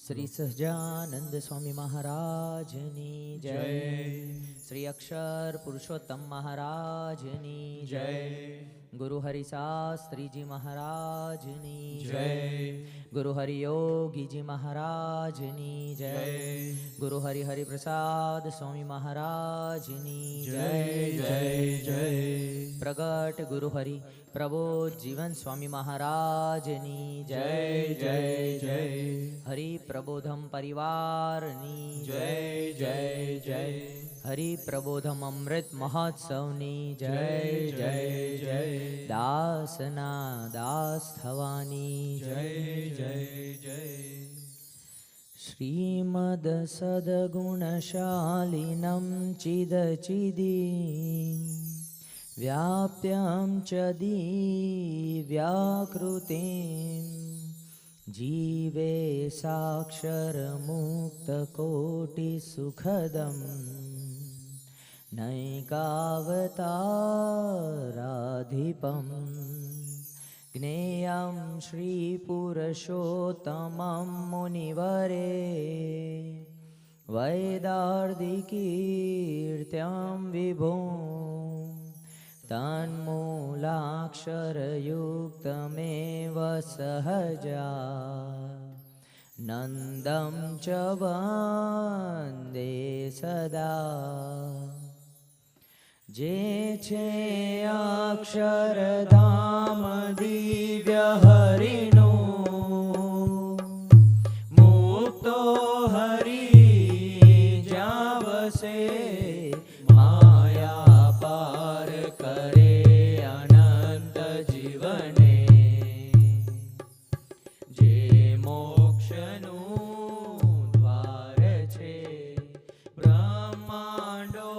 શ્રી સહજાનંદ સ્વામી મહારાજની જય. શ્રી અક્ષર પુરુષોત્તમ મહારાજની જય. ગુરુ હરિ શાસ્ત્રીજી મહારાજની જય. ગુરુ હરિ યોગીજી મહારાજની જય. ગુરુ હરિ હરિ પ્રસાદ સ્વામી મહારાજની જય જય જય. પ્રગટ ગુરુ હરિ પ્રબોધ જીવન સ્વામી મહારાજની જય જય જય. હરિ પ્રબોધમ પરિવારની જય જય જય. હરિ પ્રબોધમ અમૃત મહોત્સવની જય જય જય. દાસના દાસ થવાની જય જય જય. શ્રીમદ સદગુણશાલિનમ ચિદ ચિદી વ્યાપ્યમ ચ દિવ્યાકૃતિમ જીવે સાક્ષરમુક્તકોટિસુખદમ નૈકાવતારાધિપમ જ્ઞેયં શ્રીપુરુષોત્તમં મુનિવરે વૈદાર્ધિકીર્ત્યં વિભું તન્મૂલાક્ષરયુક્તમેવ સહજા નંદં ચ વંદે સદા. જે છે અક્ષરધામ દિવ્ય હરિનું મુક્તો હરિ જ્યાં વસે માયા પાર કરે અનંત જીવને. જે મોક્ષનું દ્વાર છે બ્રહ્માંડો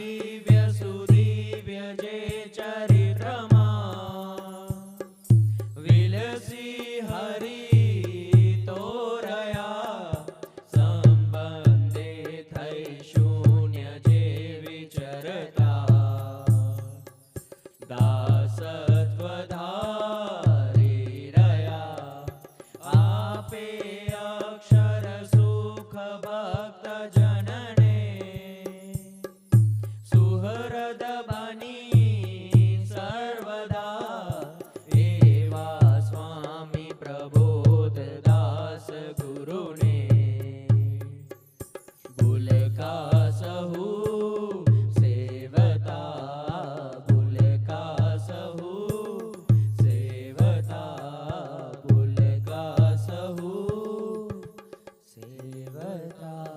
દિવ્ય સુદિવ્ય જે ચરિત્રમાં હરી તો રહ્યા, સંબંધે થઈ શૂન્ય જે વિચરતા, દાસત્વ ધારી રહ્યા, આપે અક્ષર સુખ ભક્ત જનને, સુહૃદ બની સર્વદા, એવા સ્વામી પ્રબોધ દાસ ગુરુને, ભૂલકા સહુ સેવતા, ભૂલકા સહુ સેવતા, ભૂલકા સહુ સેવતા.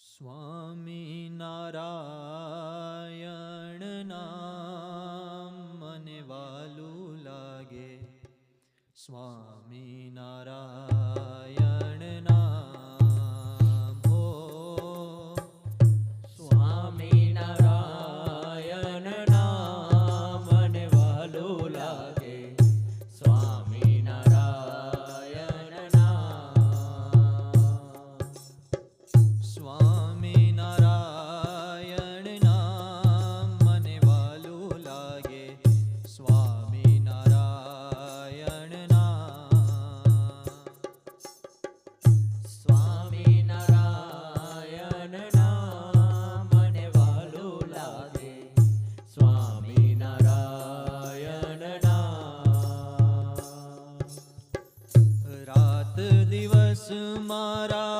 સ્વામી નારાયણ નામ મને વાલું લાગે, સ્વામી નારાયણ નામ હો, સ્વામી નારાયણ નામ મને વાલું લાગે, સ્વામી નારાયણ નામ, સ્વામી નારાયણ નામ મને વાલું લાગે, સ્વામી નારાયણ નામ, સ્વામી નારાયણ નામ મને વાલું લાગે, સ્વામી નારાયણ નામ, રાત દિવસ મારા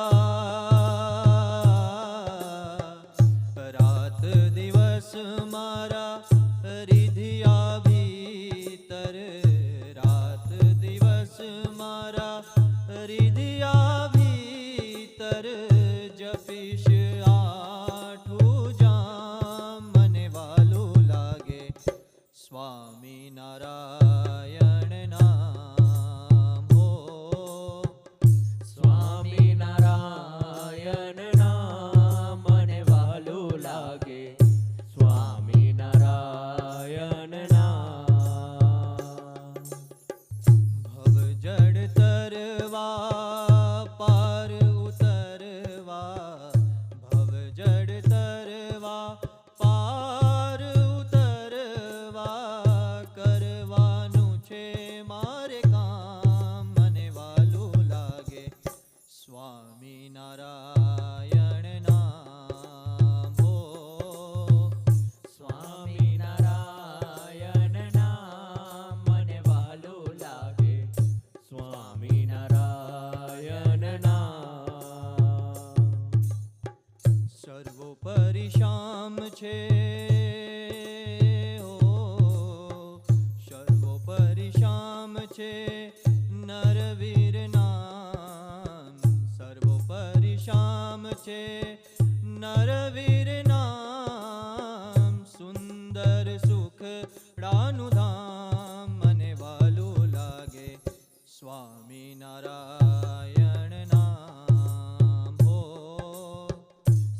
રિધિયા ભીતર, રાત દિવસ મારા રિધિયા ભીતર, જપીશ આઠું જામ મને વાલું લાગે, સ્વામી નારાયણ નામ હો, સ્વામી નારાયણ નામ મને વાલું લાગે, સ્વામી નારાયણ નામ, ભવ જડ તરવા પાર ઉતરવા, ભવ જડ તરવા પાર ઉતરવા, કરવાનું છે મારે કામ મને વાલું લાગે, સ્વામી નારાયણ નામ હો, સ્વામી નારાયણ નામ મને વાલું લાગે, સ્વામી નારાયણ નામ, સર્વોપરી શ્યામ છે હો, સર્વોપરી શ્યામ છે નરવીર નામ, સર્વોપરી શ્યામ છે નરવીર નામ, સુંદર સુખડાનું ધામ મને વાલું લાગે, સ્વામી નારાયણ નામ હો,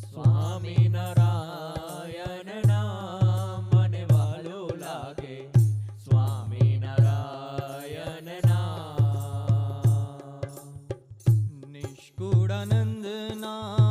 સ્વામી નારાયણ નામ મને વાલું લાગે, સ્વામી નારાયણ નામ, નિષ્કુળાનંદ નામ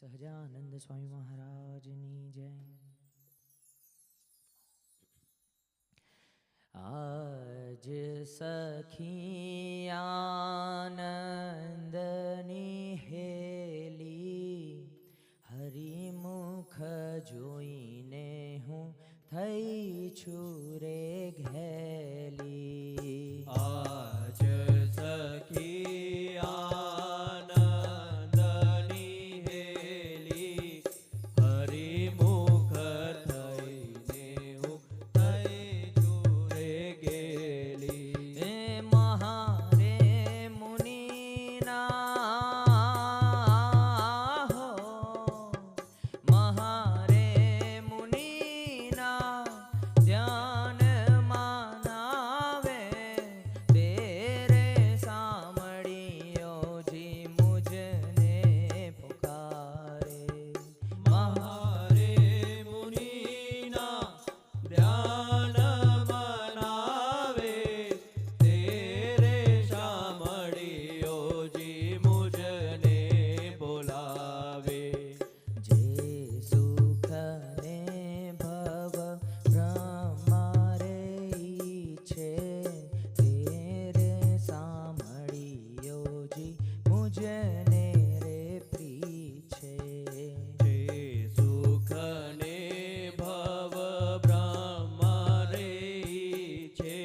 સહજાનંદ સ્વામી મહારાજની જય. આજ સખી આનંદની હેલી, હરિમુખ જોઈને હું થઈ છું રે ઘેલી. આજ સખી આનંદની હેલી, હરિમુખ થઈને હું થઈ છું રે ગેલી. એ મહારે મુનિના હો, મહારે મુનિના ધ્યાન માનાવે, તેરે સામળીઓ જી મુજને પુકારે. મહારે મુનિના ધ્યાન મનાવે, તેરે શામળીઓ જી મુજને બોલાવે. જે સુખ ને ભવ બ્રહ્મારે ઈચ્છે, તેરે સામળીઓ જી મુજને રે પ્રીછે. જે સુખ ને ભવ બ્રહ્મારે છે,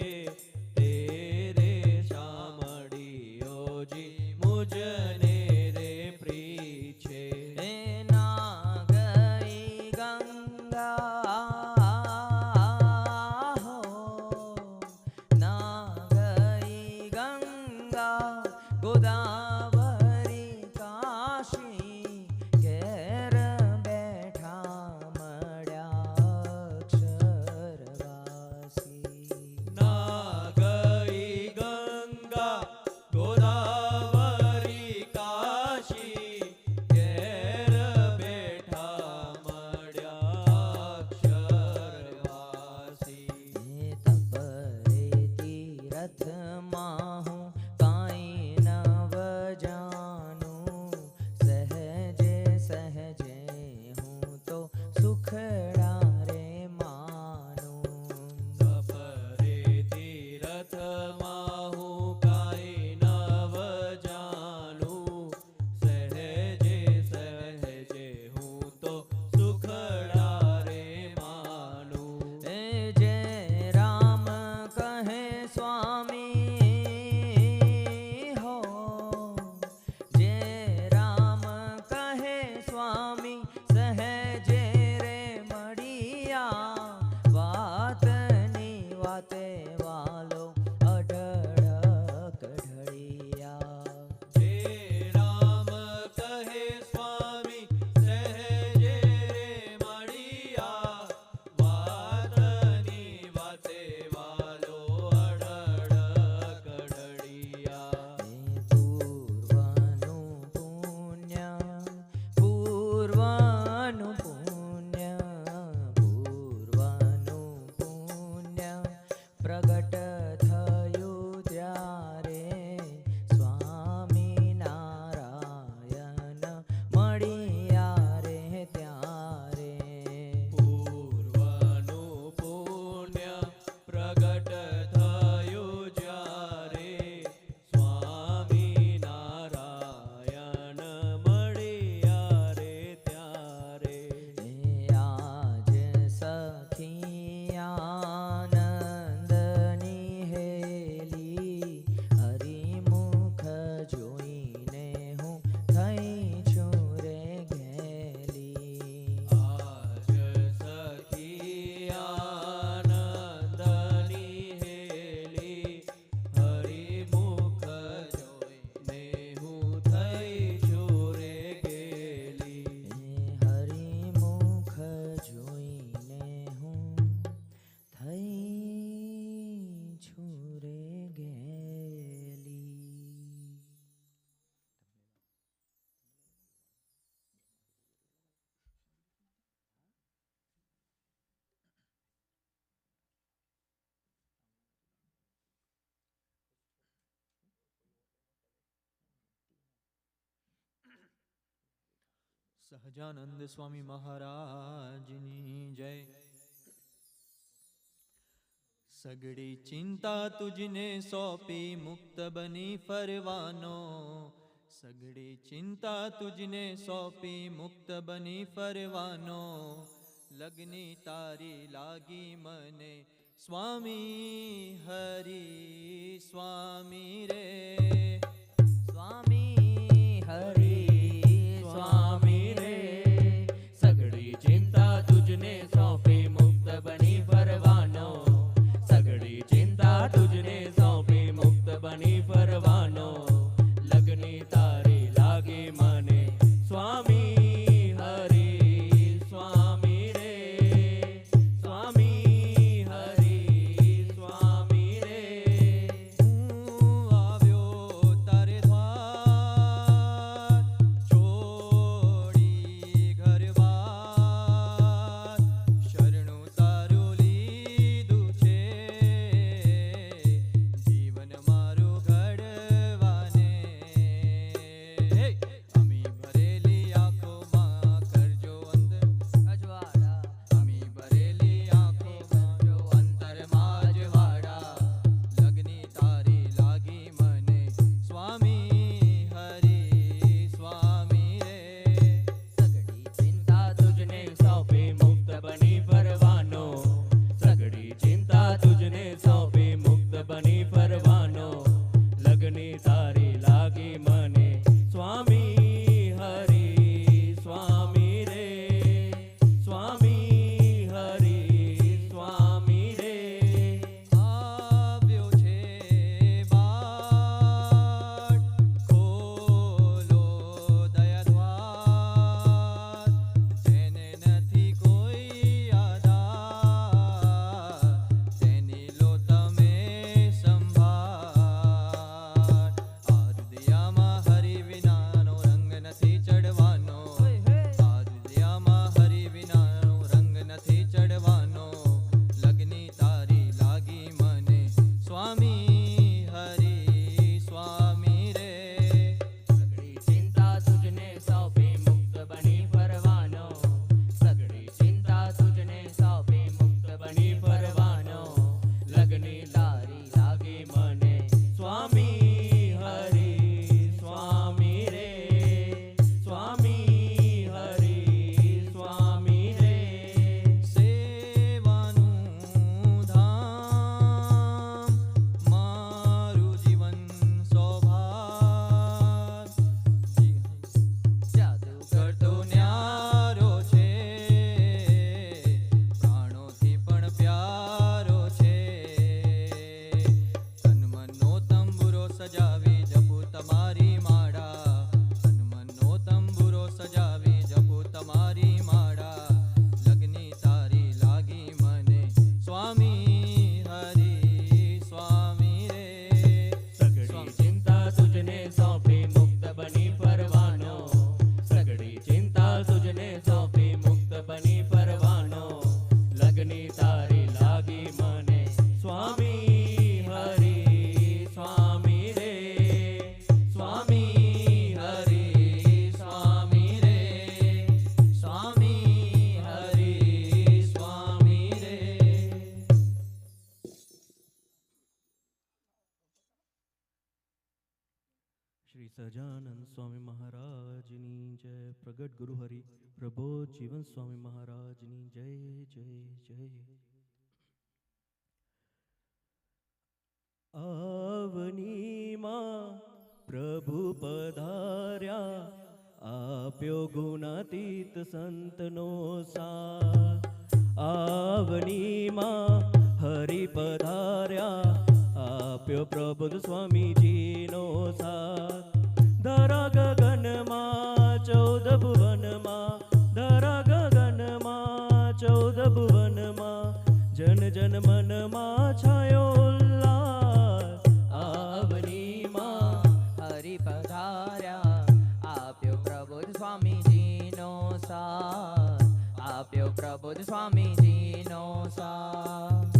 તેરે શામળીઓ જી મુજને રે પ્રીછે. એ ના ગઈ ગંગા હો, ના ગઈ ગંગા ગોદાવરી કાશી, ઘેર બેઠા મળ્યા અક્ષરવાસી. ના ગઈ ગંગા ગોદાવરી કાશી, ઘેર બેઠા મળ્યા અક્ષરવાસી. એ તપરે તીરથમાં હું કાંઈ નવ જાનું, સહેજે સહેજે હું તો સુખડા રે માનું. સપરે તીરથમાં હું કાંઈ નવ જાનું, સહેજે સહેજે હું તો સુખડા રે માનું. એ જે રામ કહે સ્વામી હો, જે રામ કહે સ્વામી, સહેજે રે મળિયા, વાતની વાતે વાલો અઢળ સહજાનંદ સ્વામી મહારાજની જય. સગડી ચિંતા તુજને સોંપી મુક્ત બની ફરવાનો. સગડી ચિંતા તુજને સોંપી મુક્ત બની ફરવાનો. લગની તારી લાગી મને સ્વામી હરી સ્વામી રે. સ્વામી હરી સ્વામી રે. સગડી ચિંતા તુજને સોંપી મુક્ત બની ફરવાનો. સગડી ચિંતા તુજને સોંપી મુક્ત બની ફરવાનો. લગની તારી લાગી મને સ્વામી હરી સ્વામી રે. સ્વામી હરી સ્વામી રે. હું આવ્યો તારે દ્વાર છોડી ઘરબાર. શરણું તારું લીધું છે જીવન મારું ઘડવાને. અમી ભરેલી આંખોમાં કરજો અંદર અજવાળા. અમી ભરેલી આંખોમાં જો અંતરમાં અજવાળા. લગની તારી લાગી મને સ્વામી હરી સ્વામી રે. સગડી ચિંતા તુજને સોંપી મુક્ત બની ફરવાનો. સગડી ચિંતા તુજને સોંપી મુક્ત બની ફરવાનો. લગની તારી લાગી મને સ્વામી હરી સ્વામી રે. સ્વામી હરી સ્વામી રે. આવ્યો છે બાટ ખોલો દયા દ્વાર. જેને નથી કોઈ આધાર તેની લો તમે સંભાળ. આ હૃદયમાં હરિ વિનાનો રંગ નથી ચડવાનો. આ હૃદયમાં હરિ વિનાનો રંગ નથી ચડવાનો. લગની તારી લાગી મને સ્વામી હરી સ્વામી રે. સગડી ચિંતા તુજને સોંપી મુક્ત બની ફરવાનો. સગડી ચિંતા તુજને સોંપી મુક્ત બની ફરવાનો. લગની તારી લાગી મને સ્વામી હરી સ્વામી રે. સ્વામી હરી સ્વામી રે. સેવાનું ધામ મારું જીવન સૌભાગ. જાદુ કરતો ન્યારો છે પ્રાણોથી પણ પ્યારો છે. તન મનનો તંબુરો સજાવી જપું તમારી માળા. તન મનનો તંબુરો સજાવી જપું તમારી માળા. લગની તારી લાગી મને સ્વામી હરી સ્વામી રે. સગડી ચિંતા તુજને સોંપી મુક્ત બની ફરવાનો. સગડી ચિંતા તુજને સોંપી મુક્ત બની ફરવાનો. લગની તારી લાગી મને સ્વામી હરી સ્વામી રે. સ્વામી હરી સ્વામી રે. સ્વામી હરી સ્વામી રે. શ્રી સહજાનંદ સ્વામી મહારાજની જય. પ્રગટ ગુરુ હરિ પ્રબોધ જીવન સ્વામી મહારાજની જય જય જય. આવનીમાં પ્રભુ પધાર્યા. આપ્યો ગુણાતીત સંતનો સાથ. આવનીમાં હરિ પધાર્યા. આપ્યો પ્રબોધ સ્વામીજીનો સાથ. ધરા ગગનમાં 14 ભુવનમાં. ધરા ગગનમાં 14 ભુવનમાં. જન જન મનમાં છાયો ઉલ્લાસ. આવનીમાં હરિ પધાર્યા. આપ્યો પ્રબોધ સ્વામીજીનો સાથ. આપ્યો પ્રબોધ સ્વામીજીનો સાથ.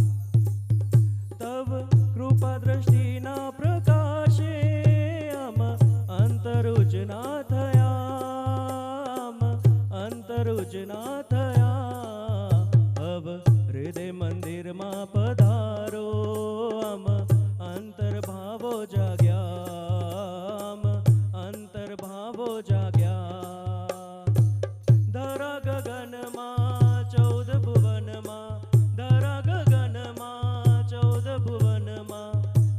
તવ કૃપા દ્રષ્ટિના પ્રકાશે અંતરુજના થયા. ભાવો જાગ્યા અંતર્ભાવો જાગ્યા ધરા ગગનમાં 14 ભુવનમાં ધરા ગગનમાં 14 ભુવનમાં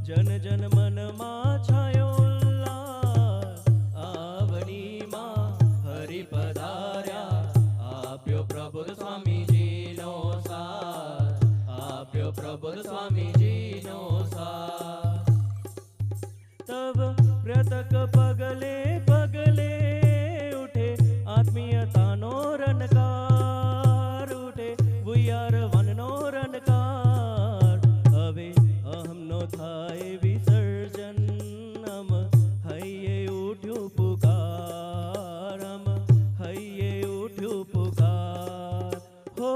જન જન મનમાં છાયો ઉલ્લાસ આવણીમાં હરિ પધાર્યા આપ્યો પ્રબોધ સ્વામીજીનો સાથ આપ્યો પ્રબોધ સ્વામીજીનો સાથ તબ પ્રતક પગલે પગલે ઉઠે આત્મીયતાનો રણકાર ઉઠે ભૂયાર વનનો રણકાર હવે અહમનો થાય વિસર્જન અમ હૈયે ઉઠ્યું પુકાર અમ હૈયે ઉઠ્યું પુકાર હો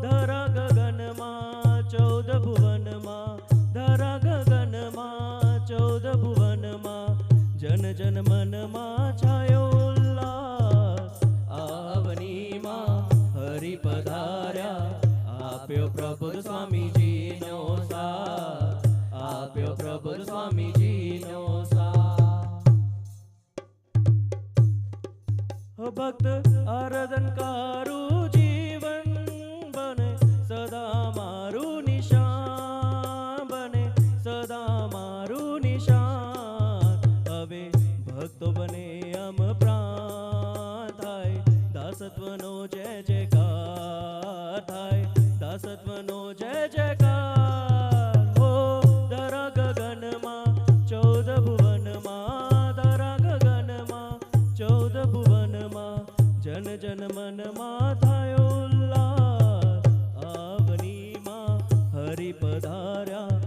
ધરા ગગનમાં 14 ભુવનમાં ધરા ગગનમાં 14 ભુવનમાં જન જન મનમાં છાયો ઉલ્લાસ આવનીમાં હરિ પધાર્યા આપ્યો પ્રબોધ સ્વામીજીનો સાથ આપ્યો પ્રબોધ સ્વામીજીનો સાથ ભક્ત આરાધનકારું જીવન બને સદા મારું નિશાન બને સદા મારું નિશાન હવે ભક્તો બને અમ પ્રાણ થાય દાસત્વનો જય જયકાર થાય દાસત્વનો જય જયકાર હો ધરા ગગનમાં 14 ભુવનમાં ધરા ગગનમાં 14 ભુવનમાં જન જન મનમાં થાય ઉલ્લાસ આવનીમાં હરિ પધાર્યા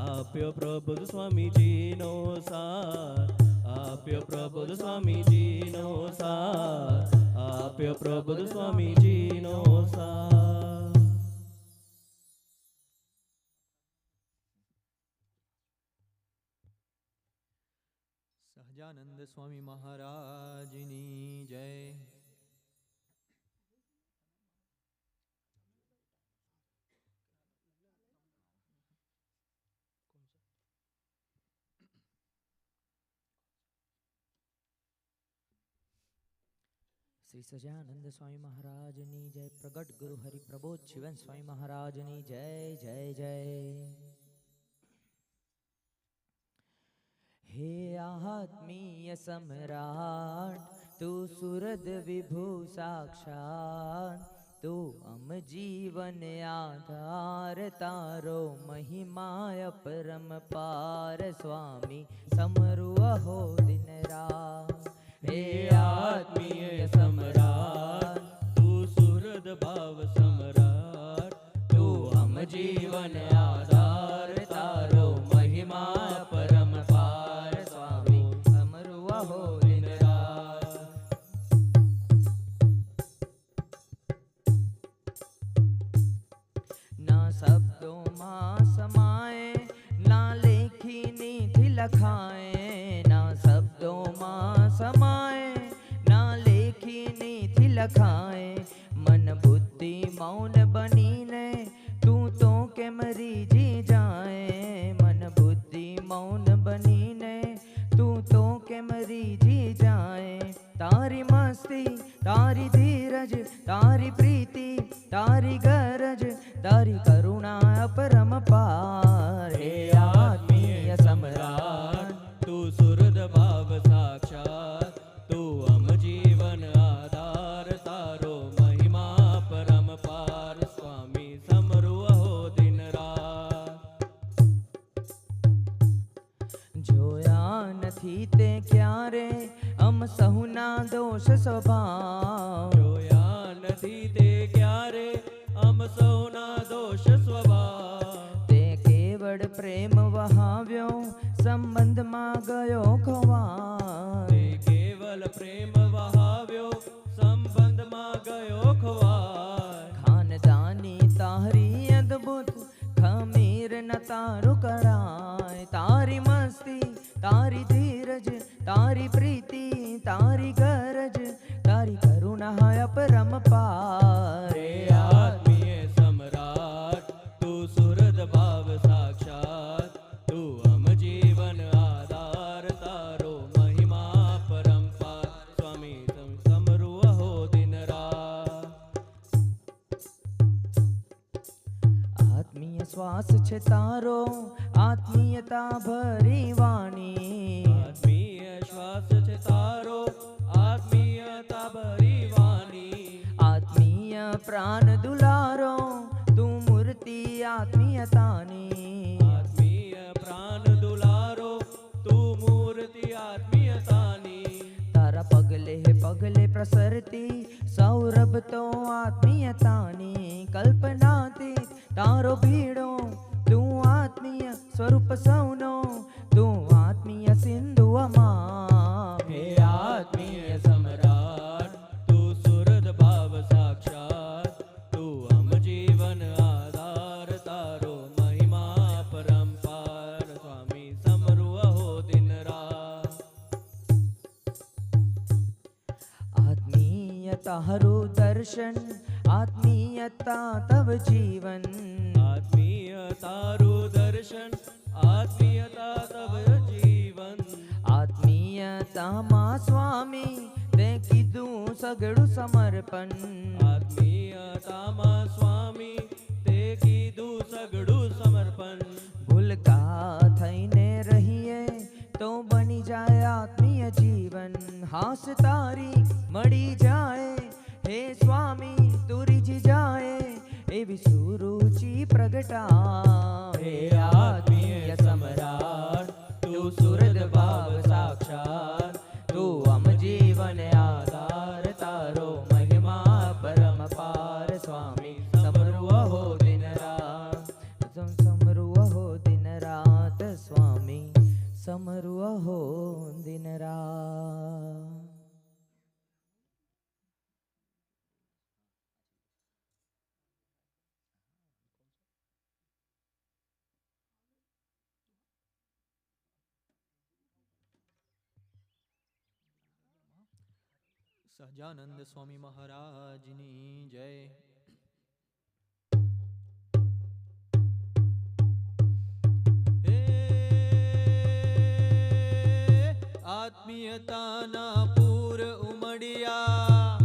આપ્યો પ્રબોધ સ્વામીજીનો સાથ આપ્યો પ્રબોધ સ્વામીજીનો સાથ આપ્યો પ્રબોધ સ્વામીજીનો સાથ સહજાનંદ સ્વામી મહારાજની જય. શ્રી સહજાનંદ સ્વામી મહારાજની જય. પ્રગટ ગુરુ હરિ પ્રબોધ જીવન સ્વામી મહારાજની જય જય જય. હે આત્મીય સમ્રાટ તું સુરદ વિભુ સાક્ષાત તું અમ જીવન આધાર તારો મહિમા પરમ પાર સ્વામી સમરું અહો દિન રાત. હે આત્મીય સમ્રાટ તું સુરદ ભાવ સમ્રાટ તું અમ જીવન આધાર તારો મહિમા પરમ પાર સ્વામી સમરું અહો દિન રાત. ના શબ્દોમાં સમાય ના લેખીનીથી લખાય ના શબ્દોમાં સમાય ના લેખીનીથી લખાય મન બુદ્ધિ મૌન બનીને તું તો કેમ રીઝી જાય મન બુદ્ધિ મૌન બનીને તું તો કેમ રીઝી જાય તારી મસ્તી તારી ધીરજ તારી પ્રીતિ તારી ગરજ તારી કરુણા અપરમ પાર. હે આત્મીય સમ્રાટ તું સુરદ ભાવ સાક્ષાત તું અમ જીવન આધાર તારો મહિમા પરમ પાર સ્વામી સમરું અહો દિન રાત. જોયા નથી તે ક્યારે અમ સહુના દોષ સ્વભાવ જોયા નથી તે ક્યારે અમ સૌના દોષ સ્વભાવ તે કેવળ પ્રેમ વહાવ્યો સંબંધમાં ગયો ખોવાય તે કેવલ પ્રેમ વહાવ્યો સંબંધમાં ગયો ખોવાય ખાનદાની તારી અદ્ભુત ખમીર ન તારું કરાય તારી મસ્તી તારી ધીરજ તારી પ્રીતિ તારી ગરજ તારી કરુણા અપરમ પાર. હે આત્મીય સમ્રાટ તું સુરદ ભાવ સાક્ષાત તું અમ જીવન શ્વાસ છે તારો આત્મીયતા ભરી વાણી. આત્મીય શ્વાસ છે તારો આત્મીયતા ભરી વાણી. આત્મીય પ્રાણ દુલારો તું મૂર્તિ આત્મીયતાની. આત્મીય પ્રાણ દુલારો તું મૂર્તિ આત્મીયતાની. તારા પગલે પગલે પ્રસરતી સૌરભ તો આત્મીયતાની. કલ્પનાથી તારો ભીડો તું આત્મીય સ્વરૂપ સૌનો. તું આત્મીય સિંધુ અમા. હે આત્મીય સમ્રાટ તું સુરદ ભાવ સાક્ષાત. તું અમ જીવન આધાર તારો મહિમા પરંપાર. સ્વામી સમરૂ અહો દિન રાત. આત્મીયતા હરું દર્શન આત્મીયતા તવ જીવન. આત્મીય તારું દર્શન આત્મીયતા તવ જીવન. આત્મીયતામાં સ્વામી તે કીધું સગળું સમર્પણ. આત્મીયતામાં સ્વામી તે કીધું સગળું સમર્પણ. ભૂલકા થઈને રહીએ તો બની જાય આત્મીય જીવન. હાસ તારી મળી જાય હે સ્વામી તુરીજી જાય એવી સુરુચિ પ્રગટા. હે આત્મીય સમ્રાટ તું સુરદ ભાવ સાક્ષાત. તું અમ જીવન આધાર તારો મહિમા પરમપાર. સ્વામી સમરૂ અહો દિન રાત. સમરૂ અહો દિન રાત. સ્વામી સમરૂ અહો દિન રાત. સહજાનંદ સ્વામી મહારાજની જય. હે આત્મીયતાના પૂર ઉમડિયા.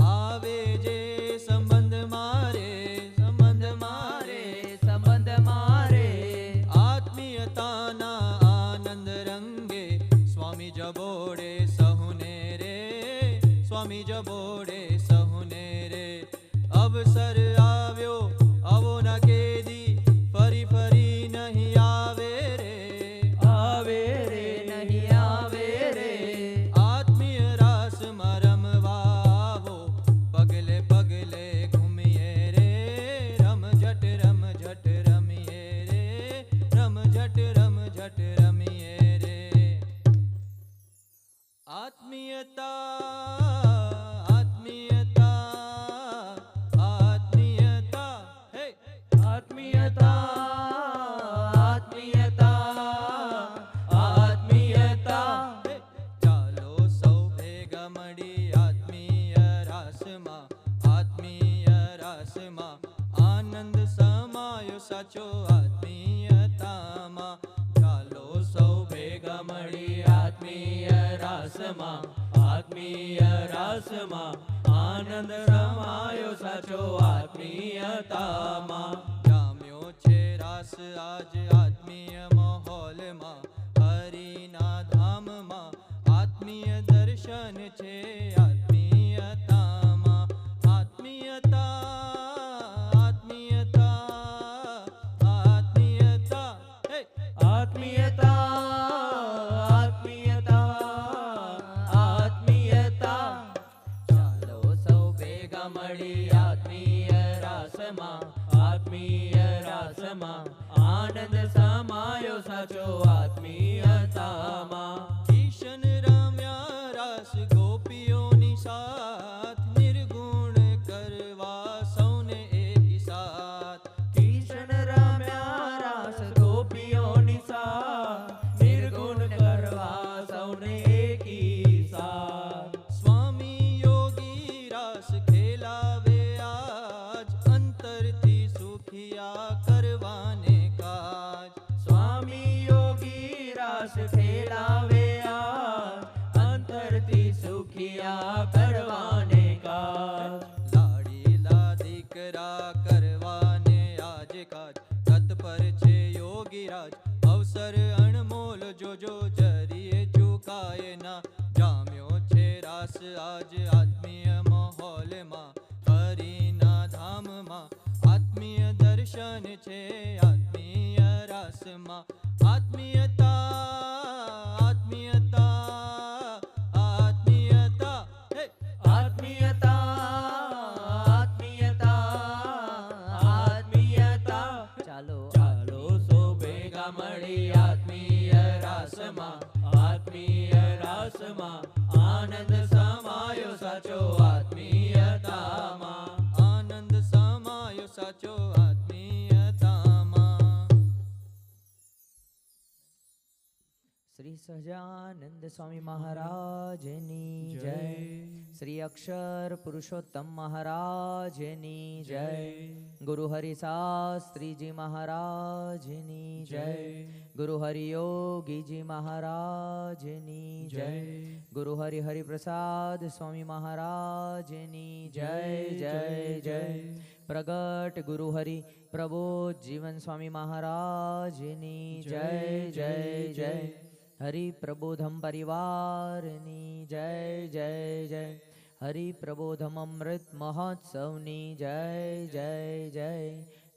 આવે જે સંબંધ મારે સંબંધ મારે સંબંધ મારે. આત્મીયતાના આનંદ રંગે સ્વામી જબોડે સહુને રે. સ્વામી જબોડે સહુને રે. અવસર આવ્યો આવો ના કેદી ફરી ફરી નહીં આવે રે. આવે રે નહીં આવે રે. આત્મીય રાસમાં રમવા આવો પગલે પગલે ઘૂમીએ રે. રમઝટ રમઝટ રમીએ રે. રમઝટ રમઝટ રમીએ રે. આત્મીયતા આત્મીયતા આત્મીયતા. હે આત્મીયતા આત્મીયતા આત્મીયતા. હે ચાલો સૌ ભેગા મળી આત્મીય રાસમાં. આત્મીય રાસમાં આનંદ સમાયો સાચો આત્મીયતામાં. ચાલો સૌ ભેગા મળી આત્મીય રાસમાં. આત્મીય રાસમાં આનંદ રમાયો સાચો આત્મીયતામાં. જામ્યો છે રાસ આજ આત્મીય માહોલમાં. હરિના ધામમાં આત્મીય દર્શન છે આત્મીયતામાં. આત્મીયતા આત્મીયતા આત્મીયતા. હે આત્મીયતા આત્મીયતા આત્મીયતા. ચાલો સૌ ભેગા મળી આત્મીય રાસમાં. આત્મીય રાસમાં આનંદ સમાયો સાચો આત્મીયતામાં. કિશન રમ્યા રાસ ગોપીઓની સાથ. નિર્ગુણ કરવા સૌને એકી સાથ. કિશન રમ્યા રાસ ગોપીઓની સાથ. નિર્ગુણ કરવા સૌને એકી સાથ. સ્વામી યોગી રાસ ખેલાવે આજ. અંતરથી સુખિયા કરવાને કાજ. સ્વામી યોગી રાસ ખેલાવે આ. અંતરથી સુખિયા કરવાને કાજ. લાડીલા દીકરા કરવા અવસર અણમોલ જોજો જરીએ ચૂકાય ના. જામ્યો છે રાસ આજ આત્મીય માહોલમાં, હરિના ધામમાં આત્મીય દર્શન છે આત્મીય રાસમાં. આત્મીયતા આત્મીયતા આત્મીયતા હે આત્મીયતા આત્મીયતા આત્મીયતા. ચાલો ચાલો સો ભેગા મળી આત્મીય રાસમાં, આત્મીય રાસમાં આનંદ સમાયો સાચો આત્મીયતામાં, આનંદ સમાયો સાચો આત્મીયતામાં. શ્રી સહજાનંદ સ્વામી મહારાજની જય. શ્રી અક્ષર પુરુષોત્તમ મહારાજની જય. ગુરુ હરિ શાસ્ત્રીજી મહારાજની જય. ગુરુ હરિ યોગીજી મહારાજની જય. ગુરુ હરિ હરિપ્રસાદ સ્વામી મહારાજની જય જય જય. પ્રગટ ગુરુ હરિ પ્રબોધ જીવન સ્વામી મહારાજની જય જય જય. હરિ પ્રબોધમ પરિવારની જય જય જય. હરિ પ્રબોધમ અમૃત મહોત્સવની જય જય જય.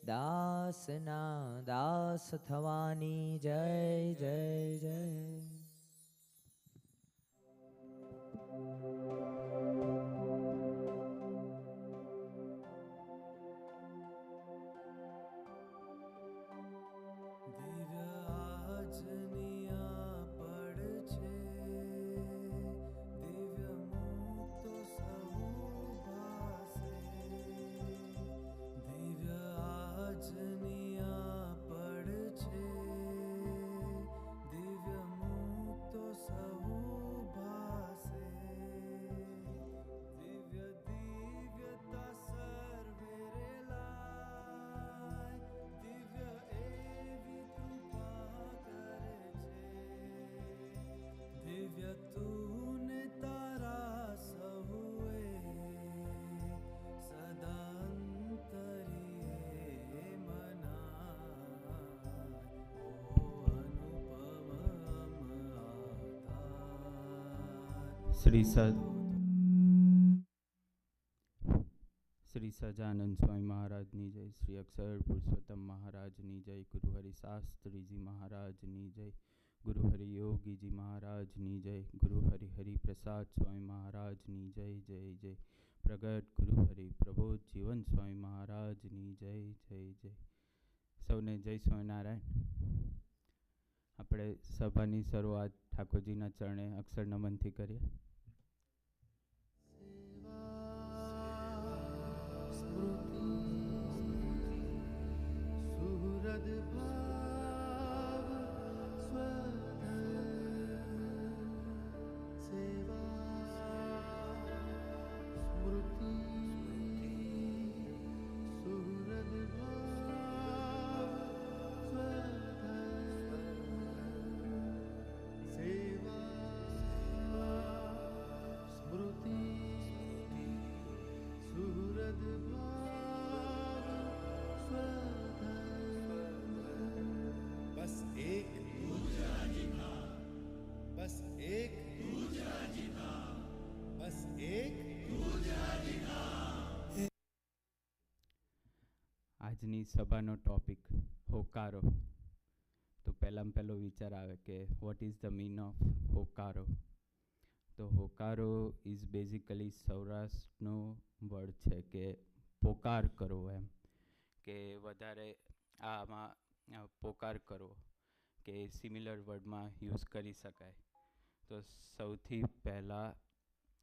દાસના દાસ થવાની જય જય જય. શ્રી સહજાનંદ સ્વામી મહારાજની જય. શ્રી અક્ષર પુરુષોત્તમ મહારાજની જય. ગુરુ હરિ શાસ્ત્રીજી મહારાજની જય. ગુરુ હરિ યોગીજી મહારાજની જય. ગુરુ હરિ હરિપ્રસાદ સ્વામી મહારાજની જય જય જય. પ્રગટ ગુરુ હરિ પ્રબોધ જીવન સ્વામી મહારાજની જય જય જય. સૌને જય સ્વામિનારાયણ. આપણે સભાની શરૂઆત ઠાકોરજીના ચરણે અક્ષર નમનથી કરીએ. આજની સભાનો ટોપિક હોકારો. તો પહેલાં પહેલો વિચાર આવે કે what is the mean of હોકારો. તો હોકારો ઇઝ બેઝિકલી સૌરાષ્ટ્રનો વર્ડ છે કે પોકાર કરવો, એમ કે વધારે આમાં પોકાર કરવો કે સિમિલર વર્ડમાં યુઝ કરી શકાય. તો સૌથી પહેલાં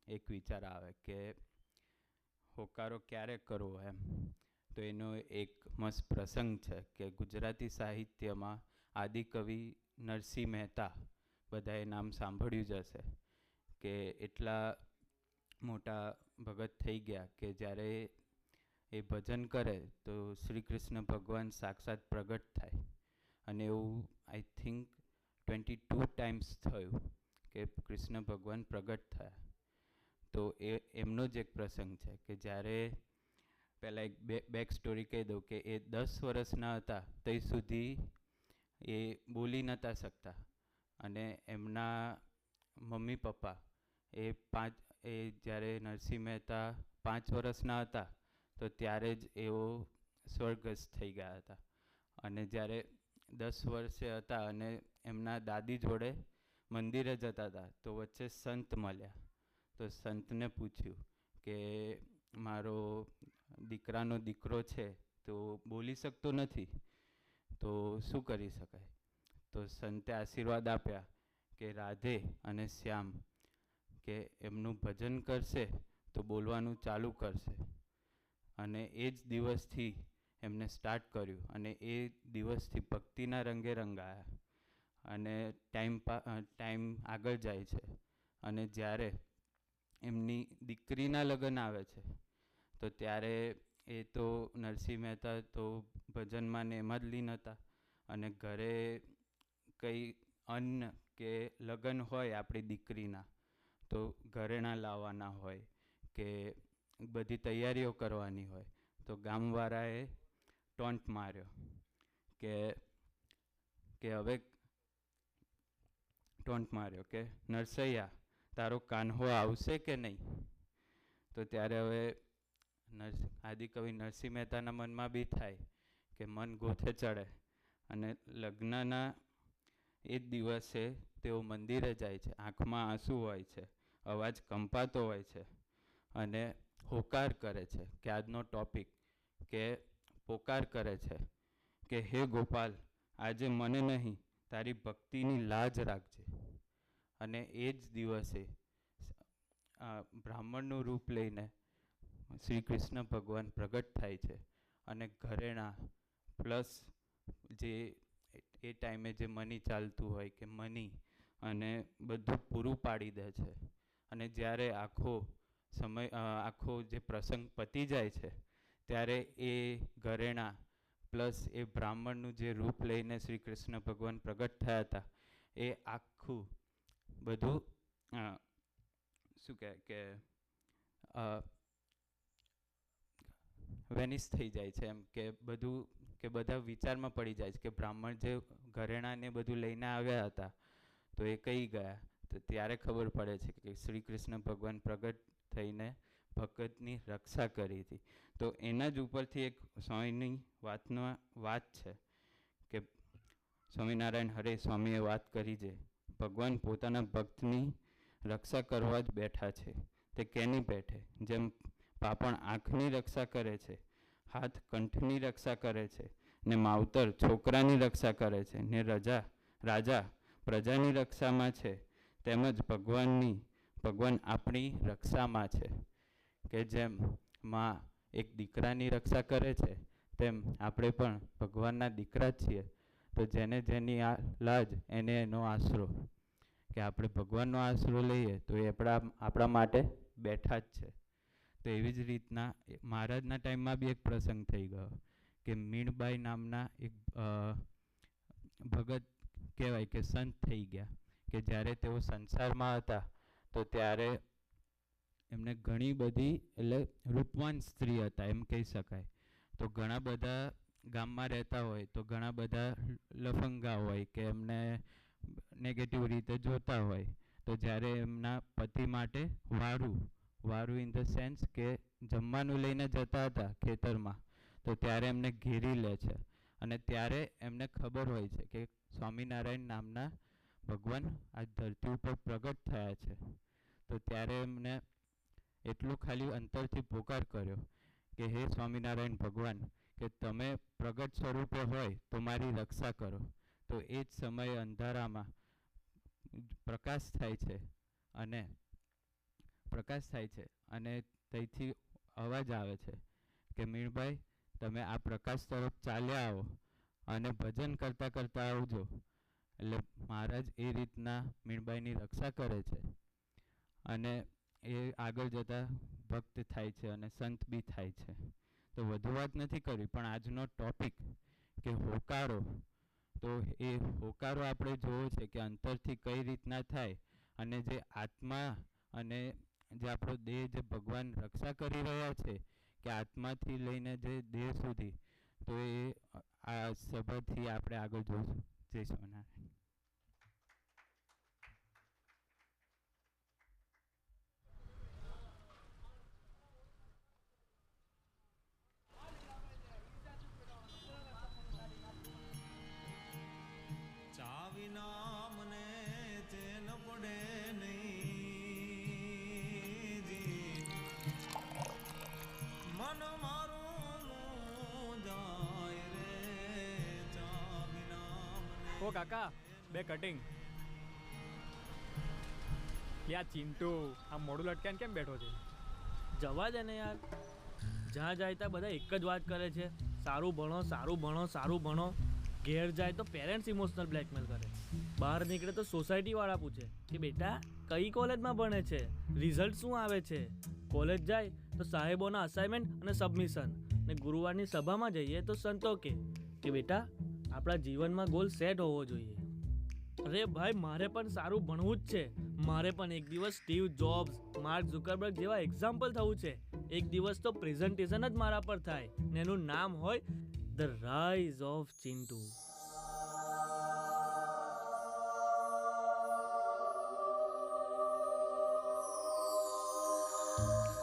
એક વિચાર આવે કે હોકારો ક્યારે કરવો એમ. તો એનો એક મસ્ત પ્રસંગ છે કે ગુજરાતી સાહિત્યમાં આદિકવિ નરસિંહ મહેતા, બધાએ નામ સાંભળ્યું જ હશે, કે એટલા મોટા ભગત થઈ ગયા કે જ્યારે એ ભજન કરે તો શ્રી કૃષ્ણ ભગવાન સાક્ષાત પ્રગટ થાય. અને એવું આઈ થિંક 22 ટાઈમ્સ થયું કે કૃષ્ણ ભગવાન પ્રગટ થયા. તો એમનો જ એક પ્રસંગ છે કે જ્યારે પહેલાં એક બેક સ્ટોરી કહી દઉં કે એ 10 વર્ષના હતા ત્યાં સુધી એ બોલી નહોતા શકતા અને એમના મમ્મી પપ્પા એ જ્યારે નરસિંહ મહેતા 5 વર્ષના હતા તો ત્યારે જ એઓ સ્વર્ગસ્થ થઈ ગયા હતા. અને જ્યારે 10 વર્ષે હતા અને એમના દાદી જોડે મંદિરે જતા હતા તો વચ્ચે સંત મળ્યા. તો સંતને પૂછ્યું કે મારો દીકરાનો દીકરો છે તો બોલી શકતો નથી, તો શું કરી શકાય? તો સંતે આશીર્વાદ આપ્યા કે રાધે અને શ્યામ કે એમનું ભજન કરશે તો બોલવાનું ચાલુ કરશે. અને એ જ દિવસથી એમને સ્ટાર્ટ કર્યું અને એ દિવસથી ભક્તિના રંગે રંગાયા. અને ટાઈમ આગળ જાય છે અને જ્યારે એમની દીકરીના લગ્ન આવે છે તો ત્યારે એ તો નરસિંહ મહેતા તો ભજનમાં ને એમાં જ લીન હતા અને ઘરે કંઈ અન્ન કે લગ્ન હોય આપણી દીકરીના તો ઘરેણાં લાવવાના હોય કે બધી તૈયારીઓ કરવાની હોય તો ગામવાળાએ ટોન્ટ માર્યો કે નરસૈયા તારો કાન્હો આવશે કે નહીં? તો ત્યારે હવે આદિકવિ નરસિંહ મહેતાના મનમાં બી થાય કે મન ગોથે ચડે અને લગ્નના એ જ દિવસે તેઓ મંદિરે જાય છે. આંખમાં આંસુ હોય છે, અવાજ કંપાતો હોય છે અને હોકાર કરે છે કે આજનો ટોપિક કે પોકાર કરે છે કે હે ગોપાલ, આજે મને નહીં તારી ભક્તિની લાજ રાખજે. અને એ જ દિવસે બ્રાહ્મણનું રૂપ લઈને શ્રી કૃષ્ણ ભગવાન પ્રગટ થાય છે અને ઘરેણાં પ્લસ જે એ ટાઈમે જે મની ચાલતું હોય કે મની અને બધું પૂરું પાડી દે છે. અને જ્યારે આખો જે પ્રસંગ પતી જાય છે ત્યારે એ ઘરેણાં પ્લસ એ બ્રાહ્મણનું જે રૂપ લઈને શ્રી કૃષ્ણ ભગવાન પ્રગટ થયા હતા એ આખું બધું શું કહે કે વેનિશ થઈ જાય છે. એમ કે બધું કે બધા વિચારમાં પડી જાય છે કે બ્રાહ્મણ જે ઘરેણાંને બધું લઈને આવ્યા હતા તો એ કઈ ગયા? તો ત્યારે ખબર પડે છે કે શ્રી કૃષ્ણ ભગવાન પ્રગટ થઈને ભગતની રક્ષા કરી હતી. તો એના જ ઉપરથી એક સ્વામીની વાત છે કે સ્વામિનારાયણ હરે સ્વામીએ વાત કરી છે ભગવાન પોતાના ભક્તની રક્ષા કરવા જ બેઠા છે. તે કેની બેઠે? જેમ પાપણ આંખની રક્ષા કરે છે, હાથ કંઠની રક્ષા કરે છે, ને માવતર છોકરાની રક્ષા કરે છે, ને રાજા પ્રજાની રક્ષામાં છે, તેમજ ભગવાન આપણી રક્ષામાં છે. કે જેમ માં એક દીકરાની રક્ષા કરે છે તેમ આપણે પણ ભગવાનના દીકરા જ છીએ. તો જેને જેની લાજ એને એનો આશરો, કે આપણે ભગવાનનો આશરો લઈએ તો એ આપણા માટે બેઠા જ છે. તો એવી જ રીતના મહારાજના ટાઈમમાં બી એક પ્રસંગ થઈ ગયો કે મીણબાઈ નામના એક ભગત કહેવાય કે સંત થઈ ગયા કે જ્યારે તેઓ સંસારમાં હતા તો ત્યારે એમને ઘણી બધી એટલે રૂપવાન સ્ત્રી હતા એમ કહી શકાય. તો ઘણા બધા ગામમાં રહેતા હોય તો ઘણા બધા લફંગા હોય કે એમને નેગેટિવ રીતે જોતા હોય. તો જ્યારે એમના પતિ માટે વારું ઇન ધ સેન્સ કે જમવાનું લઈને જતા હતા ખેતરમાં તો ત્યારે એમને ઘેરી લે છે અને ત્યારે એમને ખબર હોય છે કે સ્વામિનારાયણ નામના ભગવાન આ ધરતી ઉપર પ્રગટ થયા છે. તો ત્યારે એમને એટલું ખાલી અંતરથી પોકાર કર્યો કે હે સ્વામિનારાયણ ભગવાન, કે તમે પ્રગટ સ્વરૂપે હોય તો મારી રક્ષા કરો. તો એ જ સમયે અંધારામાં પ્રકાશ થાય છે અને ત્યાંથી અવાજ આવે છે કે મીણબાઈ, તમે આ પ્રકાશ તરફ ચાલ્યા આવો અને ભજન કરતાં કરતાં આવજો. એટલે મહારાજ એ રીતના મીણબાઈની રક્ષા કરે છે અને એ આગળ જતાં ભક્ત થાય છે અને સંત બી થાય છે. તો વધુ વાત નથી કરવી, પણ આજનો ટોપિક કે હોકારો, તો એ હોકારો આપણે જોવો છે કે અંતરથી કઈ રીતના થાય અને જે આત્મા અને જે આપણો દેહ જે ભગવાન રક્ષા કરી રહ્યા છે કે આત્માથી લઈને જે દેહ સુધી, તો એ આ સભાથી આપણે આગળ જોઈશું. જય સ્વામિનારાયણ. ઓ કાકા, 2 કટિંગ. યા ચિંટુ આમ મોડું લટકાઈને કેમ બેઠો છે? જવા દે ને યાર, જ્યાં જાય ત્યાં બધા એક જ વાત કરે છે, સારું ભણો સારું ભણો સારું ભણો. ઘેર જાય તો પેરેન્ટ્સ ઇમોશનલ બ્લેકમેલ કરે, બહાર નીકળે તો સોસાયટીવાળા પૂછે કે બેટા કઈ કોલેજમાં ભણે છે, રિઝલ્ટ શું આવે છે. કોલેજ જાય તો સાહેબોના અસાઇનમેન્ટ અને સબમિશન, ને ગુરુવારની સભામાં જઈએ તો સંતો કે બેટા આપણા જીવનમાં ગોલ સેટ હોવો જોઈએ. અરે ભાઈ, મારે પણ સારું ભણવું જ છે. મારે પણ એક દિવસ સ્ટીવ જોબ્સ, માર્ક ઝુકરબર્ગ જેવા એક્ઝામ્પલ થવું છે. એક દિવસ તો પ્રેઝન્ટેશન જ મારા પર થાય ને એનું નામ હોય ધ રાઇઝ ઓફ ચિંટુ.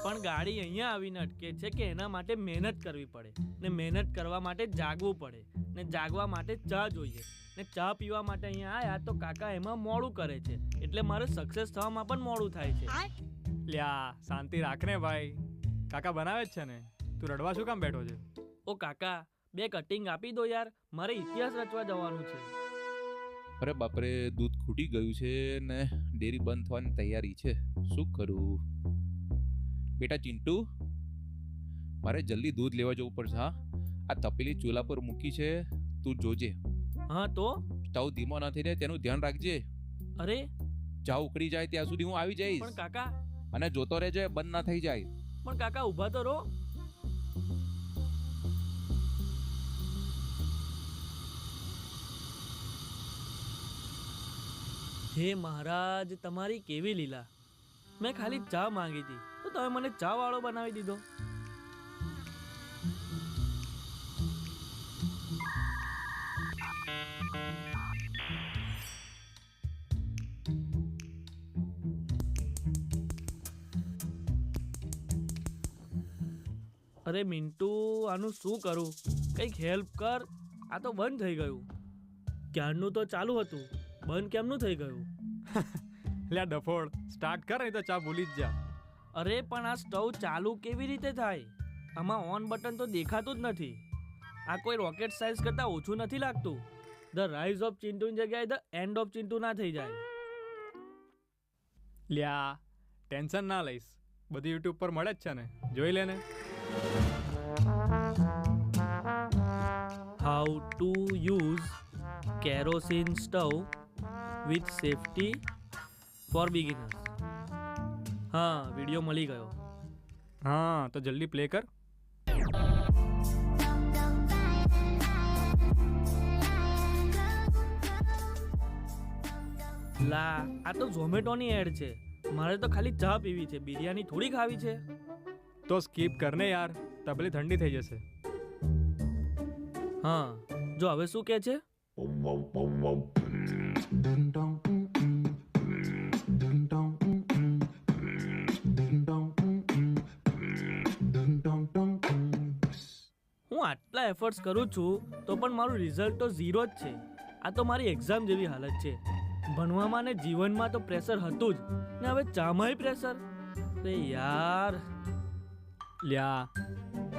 પણ ગાડી અહીંયા આવીને અટકે છે કે એના માટે મહેનત કરવી પડે, ને મહેનત કરવા માટે જાગવું પડે, ને જાગવા માટે ચા જોઈએ, ને ચા પીવા માટે અહીંયા આયા તો કાકા એમાં મોડું કરે છે, એટલે મારે સક્સેસ થવામાં પણ મોડું થાય છે. લ્યા શાંતિ રાખને ભાઈ, કાકા બનાવે જ છે ને, તું રડવા શું કામ બેઠો છે? ઓ કાકા, 2 કટિંગ આપી દો યાર, મારે ઇતિહાસ રચવા જવાનું છે. અરે બાપરે, દૂધ ખૂટી ગયું છે ને ડેરી બંધ થવાની તૈયારી છે, શું કરું? બેટા ચિંટુ, મારે જલ્દી દૂધ લેવા જવું પડશે. હા, આ તપેલી ચૂલા પર મૂકી છે, તું જોજે. હા તો સ્ટવ ધીમો ન થઈને તેનું ધ્યાન રાખજે. અરે ચા ઉકળી જાય ત્યાં સુધી હું આવી જઈશ. પણ કાકા, અને જોતો રહેજે બંધ ના થઈ જાય. પણ કાકા ઊભા તો રહો. હે મહારાજ, તમારી કેવી લીલા. મેં ખાલી ચા માંગી હતી તો તમે મને ચા વાળો બનાવી દીધો. અરે મિન્ટુ, આનું શું કરું? કંઈક હેલ્પ કર. આ તો બંધ થઈ ગયું. ક્યારનું તો ચાલુ હતું, બંધ કેમનું થઈ ગયું? લ્યા ડફોડ, સ્ટાર્ટ કર નહીં તો ચા ભૂલી જ જા. અરે પણ આ સ્ટવ ચાલુ કેવી રીતે થાય? આમાં ઓન બટન તો દેખાતું જ નથી. આ કોઈ રોકેટ સાયન્સ કરતાં ઓછું નથી લાગતું. ધ રાઇઝ ઓફ ચિંટુની જગ્યાએ ધ એન્ડ ઓફ ચિંટુ ના થઈ જાય? લ્યા ટેન્શન ના લઈશ, બધું યુટ્યુબ પર મળે જ છે ને, જોઈ લે ને. How to use kerosene stove with safety for beginners. હા, વિડીયો મળી ગયો. હા તો જલ્દી પ્લે કર. લા, આ તો ઝોમેટોની એડ છે. મારે તો ખાલી ચા પીવી છે, બિરયાની થોડી ખાવી છે. તો સ્કીપ કરને યાર, તપેલી ઠંડી થઈ જશે. હા, જો હવે શું કહે છે? હું આટલા એફર્ટ્સ કરું છું તો પણ મારું રિઝલ્ટ તો 0 જ છે. આ તો મારી એક્ઝામ જેવી હાલત છે. ભણવામાં ને જીવનમાં તો પ્રેશર હતું જ, ને હવે ચામાંય પ્રેશર. અરે યાર. લ્યા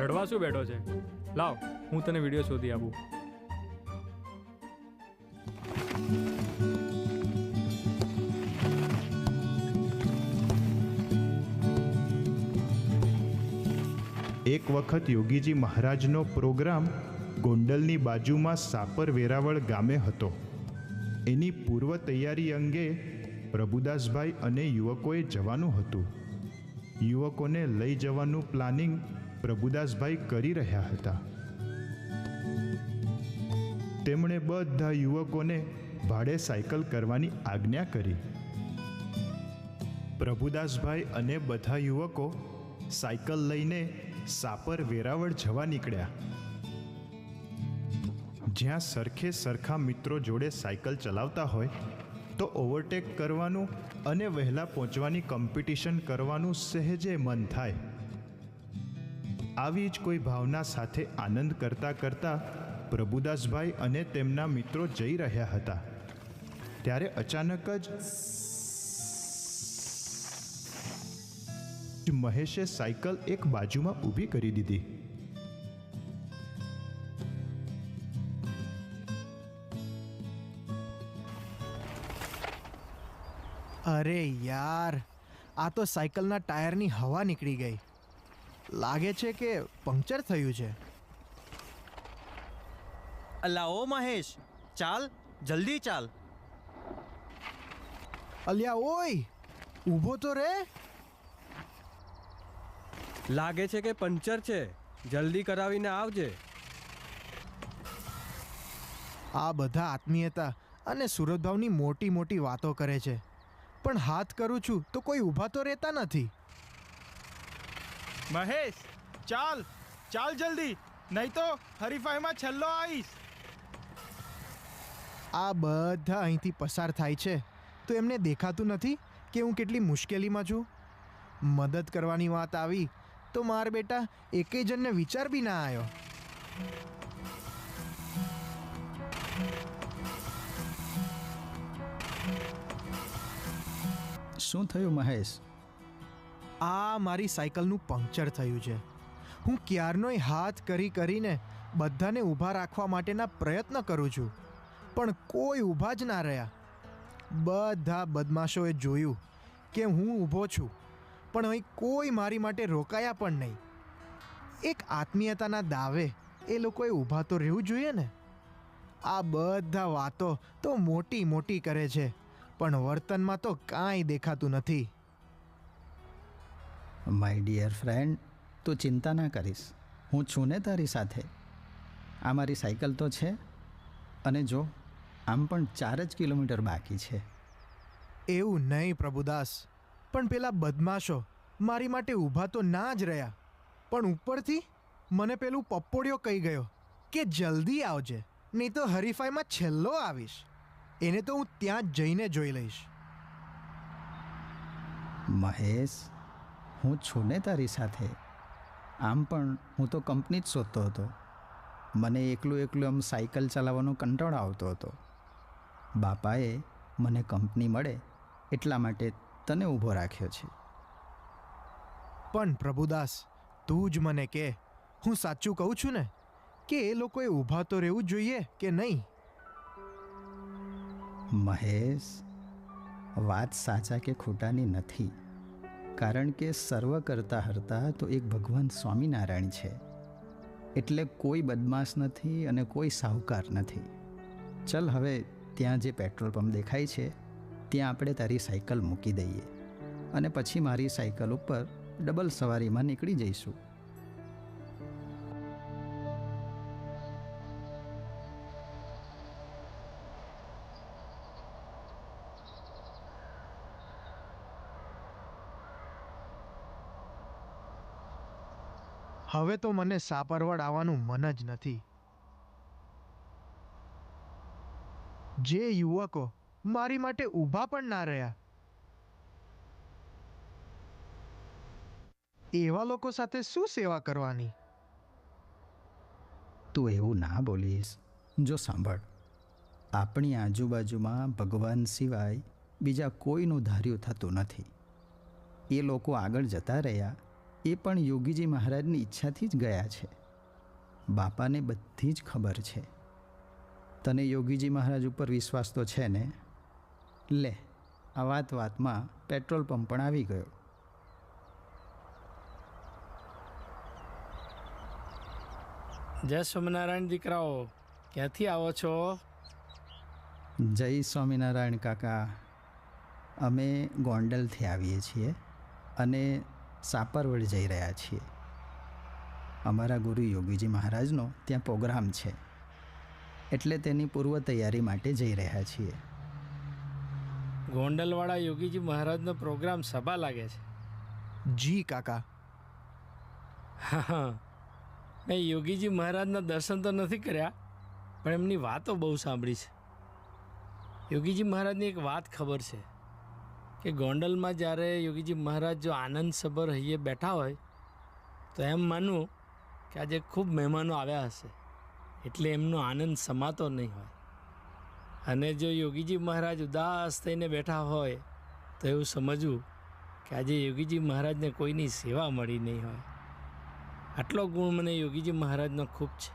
રડવા શું બેઠો છે? લાવ હું તને વિડીયો શોધી આપું. એક વખત યોગીજી મહારાજનો પ્રોગ્રામ ગોંડલની બાજુમાં સાપર વેરાવળ ગામે હતો. એની પૂર્વ તૈયારી અંગે પ્રભુદાસભાઈ અને યુવકોએ જવાનું હતું. યુવકોને લઈ જવાનું પ્લાનિંગ પ્રભુદાસભાઈ કરી રહ્યા હતા. તેમણે બધા યુવકોને ભાડે સાયકલ કરવાની આજ્ઞા કરી. પ્રભુદાસભાઈ અને બધા યુવકો સાયકલ લઈને સાપર વેરાવળ જવા નીકળ્યા. જ્યાં સરખે સરખા મિત્રો જોડે સાયકલ ચલાવતા હોય તો ઓવરટેક કરવાનું અને વહેલા પહોંચવાની કોમ્પિટિશન કરવાનું સહેજે મન થાય. આવી જ કોઈ ભાવના સાથે આનંદ કરતા કરતા પ્રભુદાસભાઈ અને તેમના મિત્રો જઈ રહ્યા હતા. ત્યારે અચાનક જ મહેશે સાયકલ એક બાજુમાં ઊભી કરી દીધી. અરે યાર, આ તો સાયકલના ટાયરની હવા નીકળી ગઈ. લાગે છે કે પંક્ચર થયું છે. અલા ઓ મહેશ, ચાલ જલ્દી ચાલ. અલ્યા ઓય, ઊભો તો રે. લાગે છે કે પંક્ચર છે, જલ્દી કરાવીને આવજે. આ બધા આત્મીયતા અને સુરતભાવની મોટી મોટી વાતો કરે છે, પણ હાથ કરું છું તો કોઈ ઊભા તો રહેતા નથી. મહેશ, ચાલ ચાલ જલ્દી, નહીં તો હરીફાઈમાં છેલ્લો આવીશ. આ બધા અહીંથી પસાર થાય છે તો એમને દેખાતું નથી કે હું કેટલી મુશ્કેલીમાં છું. મદદ કરવાની વાત આવી તો માર બેટા એકેય જણને વિચાર બી ના આવ્યો. શું થયું મહેશ? આ મારી સાયકલનું પંક્ચર થયું છે. હું ક્યારનોય હાથ કરીને બધાને ઊભા રાખવા માટેના પ્રયત્ન કરું છું, પણ કોઈ ઊભા જ ના રહ્યા. બધા બદમાશોએ જોયું કે હું ઊભો છું, પણ અહીં કોઈ મારી માટે રોકાયા પણ નહીં. એક આત્મીયતાના દાવે એ લોકોએ ઊભા તો રહેવું જોઈએ ને. આ બધા વાતો તો મોટી મોટી કરે છે, પણ વર્તનમાં તો કાંઈ દેખાતું નથી. માય ડિયર ફ્રેન્ડ, તું ચિંતા ના કરીશ, હું છું ને તારી સાથે. આ મારી સાયકલ તો છે, અને જો આમ પણ 4 જ કિલોમીટર બાકી છે. એવું નહીં પ્રભુદાસ, પણ પેલા બદમાશો મારી માટે ઊભા તો ના જ રહ્યા, પણ ઉપરથી મને પેલું પપ્પોડિયો કહી ગયો કે જલ્દી આવજે, નહીં તો હરીફાઈમાં છેલ્લો આવીશ. એને તો હું ત્યાં જ જઈને જોઈ લઈશ. મહેશ, હું છું ને તારી સાથે. આમ પણ હું તો કંપની જ શોધતો હતો. મને એકલું આમ સાયકલ ચલાવવાનો કંટાળો આવતો હતો. બાપાએ મને કંપની મળે એટલા માટે તને ઊભો રાખ્યો છે. પણ પ્રભુદાસ, તું જ મને કે હું સાચું કહું છું ને કે એ લોકોએ ઊભા તો રહેવું જોઈએ કે નહીં? મહેશ, વાત સાચા કે ખોટાની નથી, કારણ કે સર્વ કરતા હરતા તો એક ભગવાન સ્વામિનારાયણ છે. એટલે કોઈ બદમાશ નથી અને કોઈ સાહુકાર નથી. ચલ હવે ત્યાં જે પેટ્રોલ પંપ દેખાય છે ત્યાં આપણે તારી સાયકલ મૂકી દઈએ અને પછી મારી સાયકલ ઉપર ડબલ સવારીમાં નીકળી જઈશું. હવે તો મને સાપરવડ આવવાનું મન જ નથી. જે યુવકો મારી માટે ઊભા પણ ના રહ્યા, એવા લોકો સાથે શું સેવા કરવાની? તું એવું ના બોલીશ. જો સાંભળ, આપણી આજુબાજુમાં ભગવાન સિવાય બીજા કોઈનું ધાર્યું થતું નથી. એ લોકો આગળ જતા રહ્યા એ પણ યોગીજી મહારાજની ઈચ્છાથી જ ગયા છે. બાપાને બધી જ ખબર છે. તને યોગીજી મહારાજ ઉપર વિશ્વાસ તો છે ને? લે, આ વાતમાં પેટ્રોલ પંપ પણ આવી ગયો. જય સ્વામિનારાયણ દીકરાઓ, ક્યાંથી આવો છો? જય સ્વામિનારાયણ કાકા. અમે ગોંડલથી આવીએ છીએ અને સાપરવડ જઈ રહ્યા છીએ. અમારા ગુરુ યોગીજી મહારાજનો ત્યાં પ્રોગ્રામ છે, એટલે તેની પૂર્વ તૈયારી માટે જઈ રહ્યા છીએ. ગોંડલવાળા યોગીજી મહારાજનો પ્રોગ્રામ સભા લાગે છે. જી કાકા. હા, મેં યોગીજી મહારાજના દર્શન તો નથી કર્યા, પણ એમની વાતો બહુ સાંભળી છે. યોગીજી મહારાજની એક વાત ખબર છે કે ગોંડલમાં જ્યારે યોગીજી મહારાજ જો આનંદસભર હૈયે બેઠા હોય તો એમ માનવું કે આજે ખૂબ મહેમાનો આવ્યા હશે, એટલે એમનો આનંદ સમાતો નહીં હોય. અને જો યોગીજી મહારાજ ઉદાસ થઈને બેઠા હોય તો એવું સમજવું કે આજે યોગીજી મહારાજને કોઈની સેવા મળી નહીં હોય. આટલો ગુણ મને યોગીજી મહારાજનો ખૂબ છે.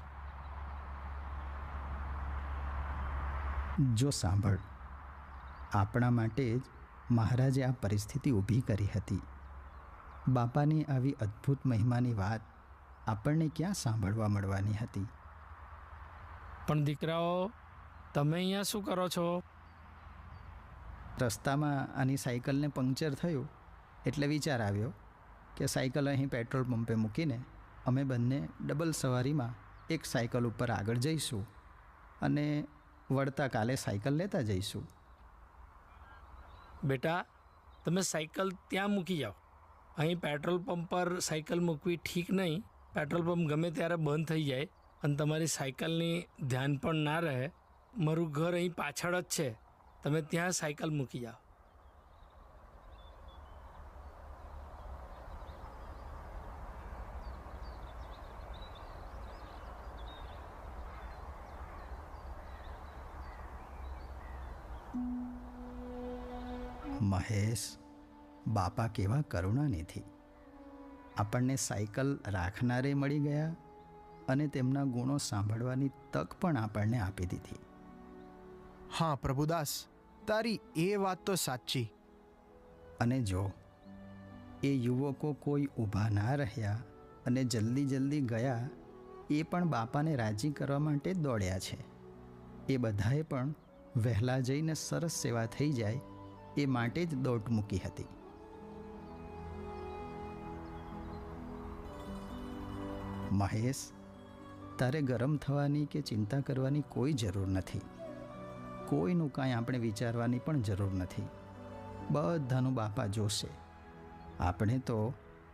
જો સાંભળ, આપણા માટે જ મહારાજે આ પરિસ્થિતિ ઊભી કરી હતી. બાપાની આવી અદ્ભુત મહિમાની વાત આપણને ક્યાં સાંભળવા મળવાની હતી? પણ દીકરાઓ, તમે અહીંયા શું કરો છો? રસ્તામાં આની સાયકલને પંક્ચર થયું એટલે વિચાર આવ્યો કે સાયકલ અહીં પેટ્રોલ પંપે મૂકીને અમે બંને ડબલ સવારીમાં એક સાયકલ ઉપર આગળ જઈશું અને વળતા કાલે સાયકલ લેતા જઈશું. બેટા, તમે સાયકલ ત્યાં મૂકી જાઓ. અહીં પેટ્રોલ પંપ પર સાયકલ મૂકવી ઠીક નહીં. પેટ્રોલ પંપ ગમે ત્યારે બંધ થઈ જાય અને તમારી સાયકલની ધ્યાન પણ ના રહે. મારું ઘર અહીં પાછળ જ છે, તમે ત્યાં સાયકલ મૂકી જાઓ. મહેશ, બાપા કેવા કરુણાનિધિ. આપણને સાયકલ રાખનારે મળી ગયા અને તેમના ગુણો સાંભળવાની તક પણ આપણને આપી દીધી. હા પ્રભુદાસ, તારી એ વાત તો સાચી. અને જો એ યુવકો કોઈ ઊભા ના રહ્યા અને જલ્દી જલ્દી ગયા, એ પણ બાપાને રાજી કરવા માટે જ દોડ્યા છે. એ બધાએ પણ વહેલા જઈને સરસ સેવા થઈ જાય એ માટે જ દોટ મૂકી હતી. મહેશ, તારે ગરમ થવાની કે ચિંતા કરવાની કોઈ જરૂર નથી. કોઈનું કાંઈ આપણે વિચારવાની પણ જરૂર નથી. બધાનું બાપા જોશે. આપણે તો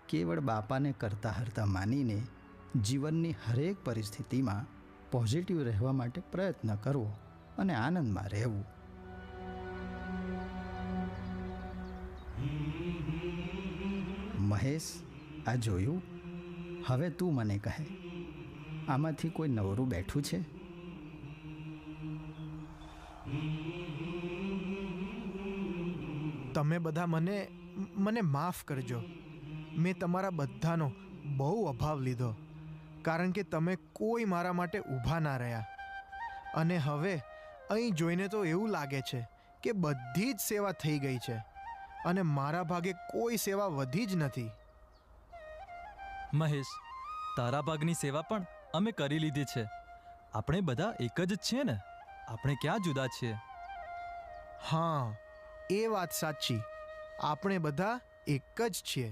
કેવળ બાપાને કરતા હરતા માનીને જીવનની હરેક પરિસ્થિતિમાં પોઝિટિવ રહેવા માટે પ્રયત્ન કરવો અને આનંદમાં રહેવું. મહેશ, આ જોયું? હવે તું મને કહે, આમાંથી કોઈ નવરું બેઠું છે? તમે બધા મને માફ કરજો. મેં તમારા બધાનો બહુ અભાવ લીધો, કારણ કે તમે કોઈ મારા માટે ઊભા ના રહ્યા. અને હવે અહીં જોઈને તો એવું લાગે છે કે બધી જ સેવા થઈ ગઈ છે અને મારા ભાગે કોઈ સેવા વધી જ નથી. મહેશ, તારા ભાગની સેવા પણ અમે કરી લીધી છે. આપણે બધા એક જ છીએ ને? આપણે ક્યાં જુદા છીએ? હા, એ વાત સાચી. આપણે બધા એક જ છીએ.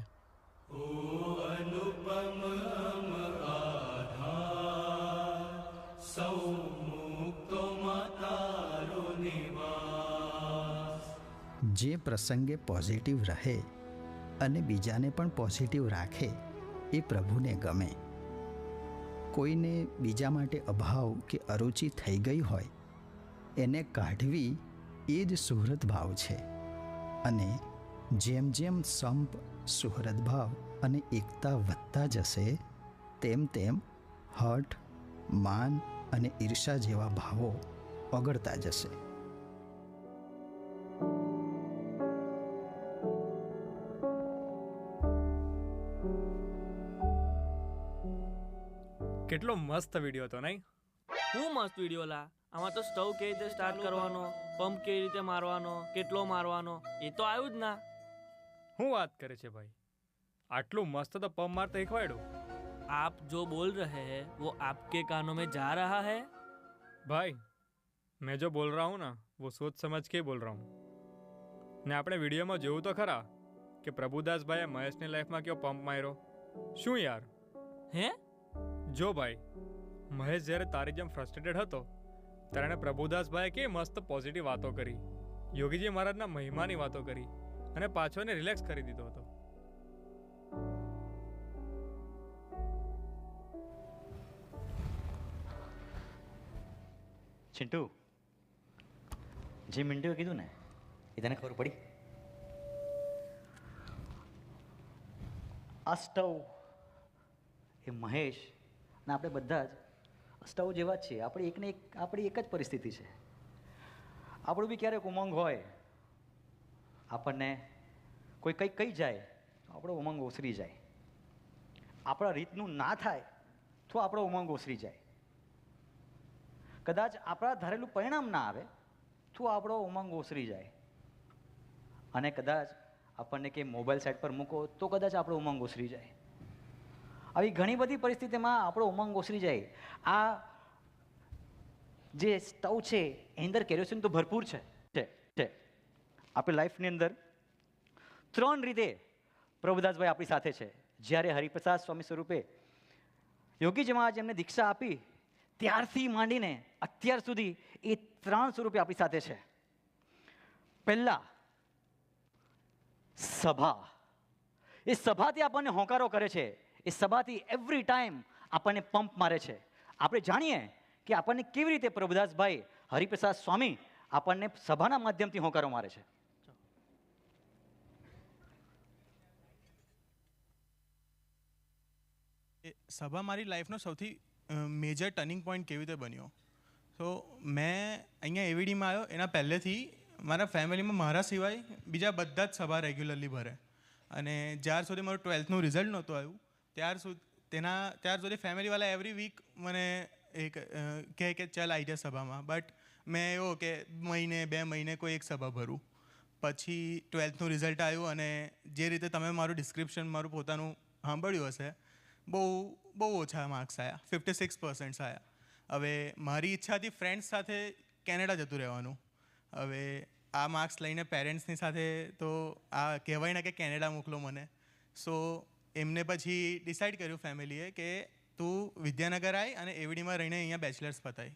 જે પ્રસંગે પોઝિટિવ રહે અને બીજાને પણ પોઝિટિવ રાખે એ પ્રભુને ગમે. કોઈને બીજા માટે અભાવ કે અરુચિ થઈ ગઈ હોય એને કાઢવી એ જ સુહૃદ ભાવ છે. અને જેમ જેમ સંપ, સુહૃદ ભાવ અને એકતા વધતા જશે તેમ તેમ હઠ, માન અને ઈર્ષા જેવા ભાવો ઓગળતા જશે. કેટલો મસ્ત વિડીયો હતો નહીં? હું મસ્ત વિડીયો લા. આમાં તો સ્ટવ કેવી રીતે સ્ટાર્ટ કરવાનો, પંપ કેવી રીતે મારવાનો, કેટલો મારવાનો, એ તો આવ્યું જ ના. શું વાત કરે છે ભાઈ? આટલું મસ્ત તો પંપ મારતા શીખવાડ્યું. आप जो बोल रहे हैं वो आपके कानों में जा रहा है? भाई मैं जो बोल रहा हूँ ना वो सोच समझ के बोल रहा हूँ. ને આપણે વિડીયોમાં જોયું તો ખરા કે પ્રભુદાસભાઈએ મહેશની લાઈફમાં કયો પંપ માર્યો. શું યાર? હે? જો ભાઈ, મહેશ જ્યારે તારી જેમ ફ્રસ્ટ્રેટેડ હતો ત્યારે એને પ્રભુદાસભાઈએ કેવી મસ્ત પોઝિટિવ વાતો કરી, યોગીજી મહારાજના મહિમાની વાતો કરી અને પાછો એને રિલેક્સ કરી દીધો હતો. ચિંટુ, જે મિન્ટુએ કીધું ને એ તને ખબર પડી? આ સ્ટવ એ મહેશ અને આપણે બધા જ સ્ટવ જેવા જ છીએ. આપણી એક જ પરિસ્થિતિ છે. આપણું બી ક્યારેક ઉમંગ હોય, આપણને કોઈ કંઈક કહી જાય તો આપણો ઉમંગ ઓસરી જાય. આપણા રીતનું ના થાય તો આપણો ઉમંગ ઓસરી જાય. કદાચ આપણા ધારેલું પરિણામ ના આવે તો આપણો ઉમંગ ઓસરી જાય. અને કદાચ આપણને કે મોબાઈલ સાઈડ પર મૂકો તો કદાચ આપણો ઉમંગ ઓસરી જાય. આવી ઘણી બધી પરિસ્થિતિમાં આપણો ઉમંગ ઓસરી જાય. આ જે સ્ટવ છે એની અંદર કેરોસીન તો ભરપૂર છે. આપણી લાઈફની અંદર 3 રીતે પ્રભુદાસભાઈ આપણી સાથે છે. જ્યારે હરિપ્રસાદ સ્વામી સ્વરૂપે યોગીજી મહારાજ એમને દીક્ષા આપી ત્યારથી માંડીને અત્યાર સુધી એ 3 સ્વરૂપે આપણી સાથે છે. પહેલા સભા. એ સભાથી આપણને હોંકારો કરે છે. એ સભાથી એવરી ટાઈમ આપણને પંપ મારે છે. આપણે જાણીએ કે આપણને કેવી રીતે પ્રભુદાસભાઈ હરિપ્રસાદ સ્વામી આપણને સભાના માધ્યમથી હોંકારો મારે છે. સભા મારી લાઈફનો સૌથી મેજર ટર્નિંગ પોઈન્ટ કેવી રીતે બન્યો? તો મેં અહીંયા એવીડીમાં આવ્યો એના પહેલેથી મારા ફેમિલીમાં મારા સિવાય બીજા બધા જ સભા રેગ્યુલરલી ભરે. અને જ્યાર સુધી મારું 12થનું રિઝલ્ટ નહોતું આવ્યું ત્યાર સુધી ફેમિલીવાળા એવરી વીક મને એક કહે કે ચાલ આવી જા સભામાં. બટ મેં એવો કે મહિને 2 મહિને કોઈ એક સભા ભરું. પછી 12થનું રિઝલ્ટ આવ્યું અને જે રીતે તમે મારું ડિસ્ક્રિપ્શન મારું પોતાનું સાંભળ્યું હશે, બહુ ઓછા માર્ક્સ આવ્યા. 56% આવ્યા. હવે મારી ઈચ્છા હતી ફ્રેન્ડ્સ સાથે કેનેડા જતું રહેવાનું. હવે આ માર્ક્સ લઈને પેરેન્ટ્સની સાથે તો આ કહેવાય ને કે કેનેડા મોકલો મને. સો એમને પછી ડિસાઈડ કર્યું ફેમિલીએ કે તું વિદ્યાનગર આવી અને એવીડીમાં રહીને અહીંયા બેચલર્સ પતાવી.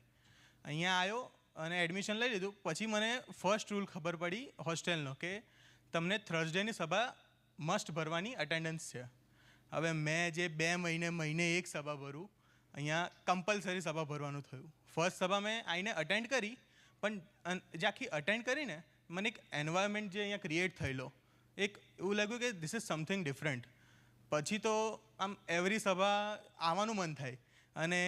અહીંયા આવ્યો અને એડમિશન લઈ લીધું. પછી મને ફર્સ્ટ રૂલ ખબર પડી હોસ્ટેલનો કે તમને થર્સડેની સભા મસ્ટ ભરવાની અટેન્ડન્સ છે. હવે મેં જે 2 મહિને એક સભા ભરું, અહીંયા કમ્પલસરી સભા ભરવાનું થયું. ફર્સ્ટ સભા મેં આવીને અટેન્ડ કરી, પણ જે આખી અટેન્ડ કરીને મને એક એન્વાયરમેન્ટ જે અહીંયા ક્રિએટ થયેલો, એક એવું લાગ્યું કે ધીસ ઇઝ સમથિંગ ડિફરન્ટ. પછી તો આમ એવરી સભા આવવાનું મન થાય અને